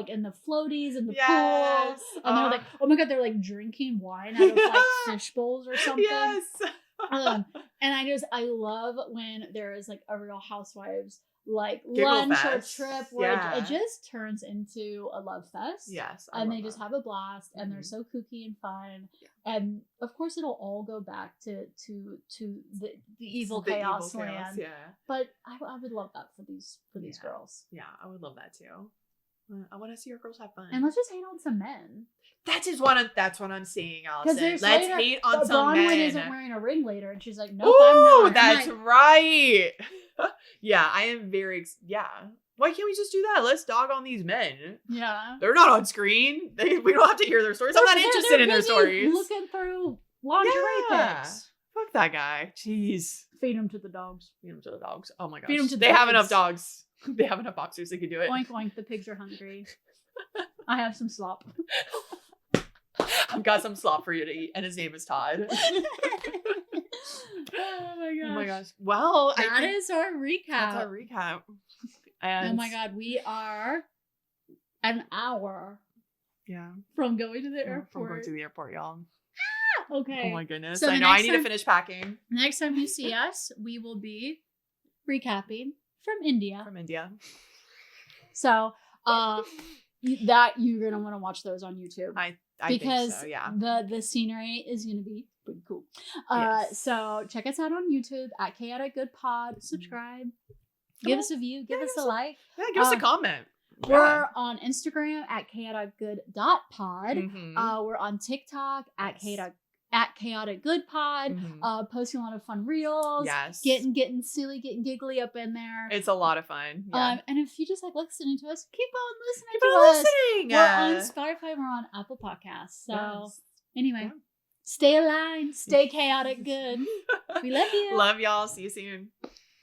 in the floaties in the pool, and they're like, oh my God, they're like drinking wine out of like fish bowls or something. Yes. And I love when there is like a Real Housewives like Giggle lunch fest. or trip where it just turns into a love fest. Yes. And they just have a blast, and they're so kooky and fun. Yeah. And of course it'll all go back to the evil chaos land. Yeah. But I would love that for these girls. Yeah, I would love that too. I want to see our girls have fun. And let's just hate on some men. That's what I'm seeing, Allison. Let's hate on some Bronwyn men. isn't wearing a ring later, and she's like, nope, I'm not. That's right. Yeah, I am very. Why can't we just do that? Let's dog on these men. Yeah. They're not on screen. We don't have to hear their stories. I'm not interested in their stories. Looking through lingerie pics. Fuck that guy. Jeez. Feed them to the dogs. Feed them to the dogs. Oh my gosh. Feed them to they have enough dogs. They have enough boxers. They can do it. Oink oink. The pigs are hungry. I have some slop. I've got some slop for you to eat, and his name is Todd. Oh my gosh. Oh my gosh. Well, that is our recap. That's our recap. And oh my god, we are an hour from going to the airport. From going to the airport, y'all. Okay. Oh my goodness. So I know I need to finish packing. Next time you see us, we will be recapping from India. From India. So, that you're gonna want to watch those on YouTube. I because think so, yeah. the scenery is gonna be pretty cool. Yes. So check us out on YouTube at Chaotic Good Pod. Subscribe. Give us a view. Give us a like. Yeah, give us a comment. We're on Instagram at chaoticgood.pod. Mm-hmm. We're on TikTok at chaotic good pod. Mm-hmm. Posting a lot of fun reels. Yes. Getting silly, getting giggly up in there. It's a lot of fun. Yeah. And if you just like listening to us, keep on listening Keep to on us. listening. We're on Spotify. We're on Apple Podcasts. So anyway, stay aligned. Stay chaotic good. We love you. Love y'all. See you soon.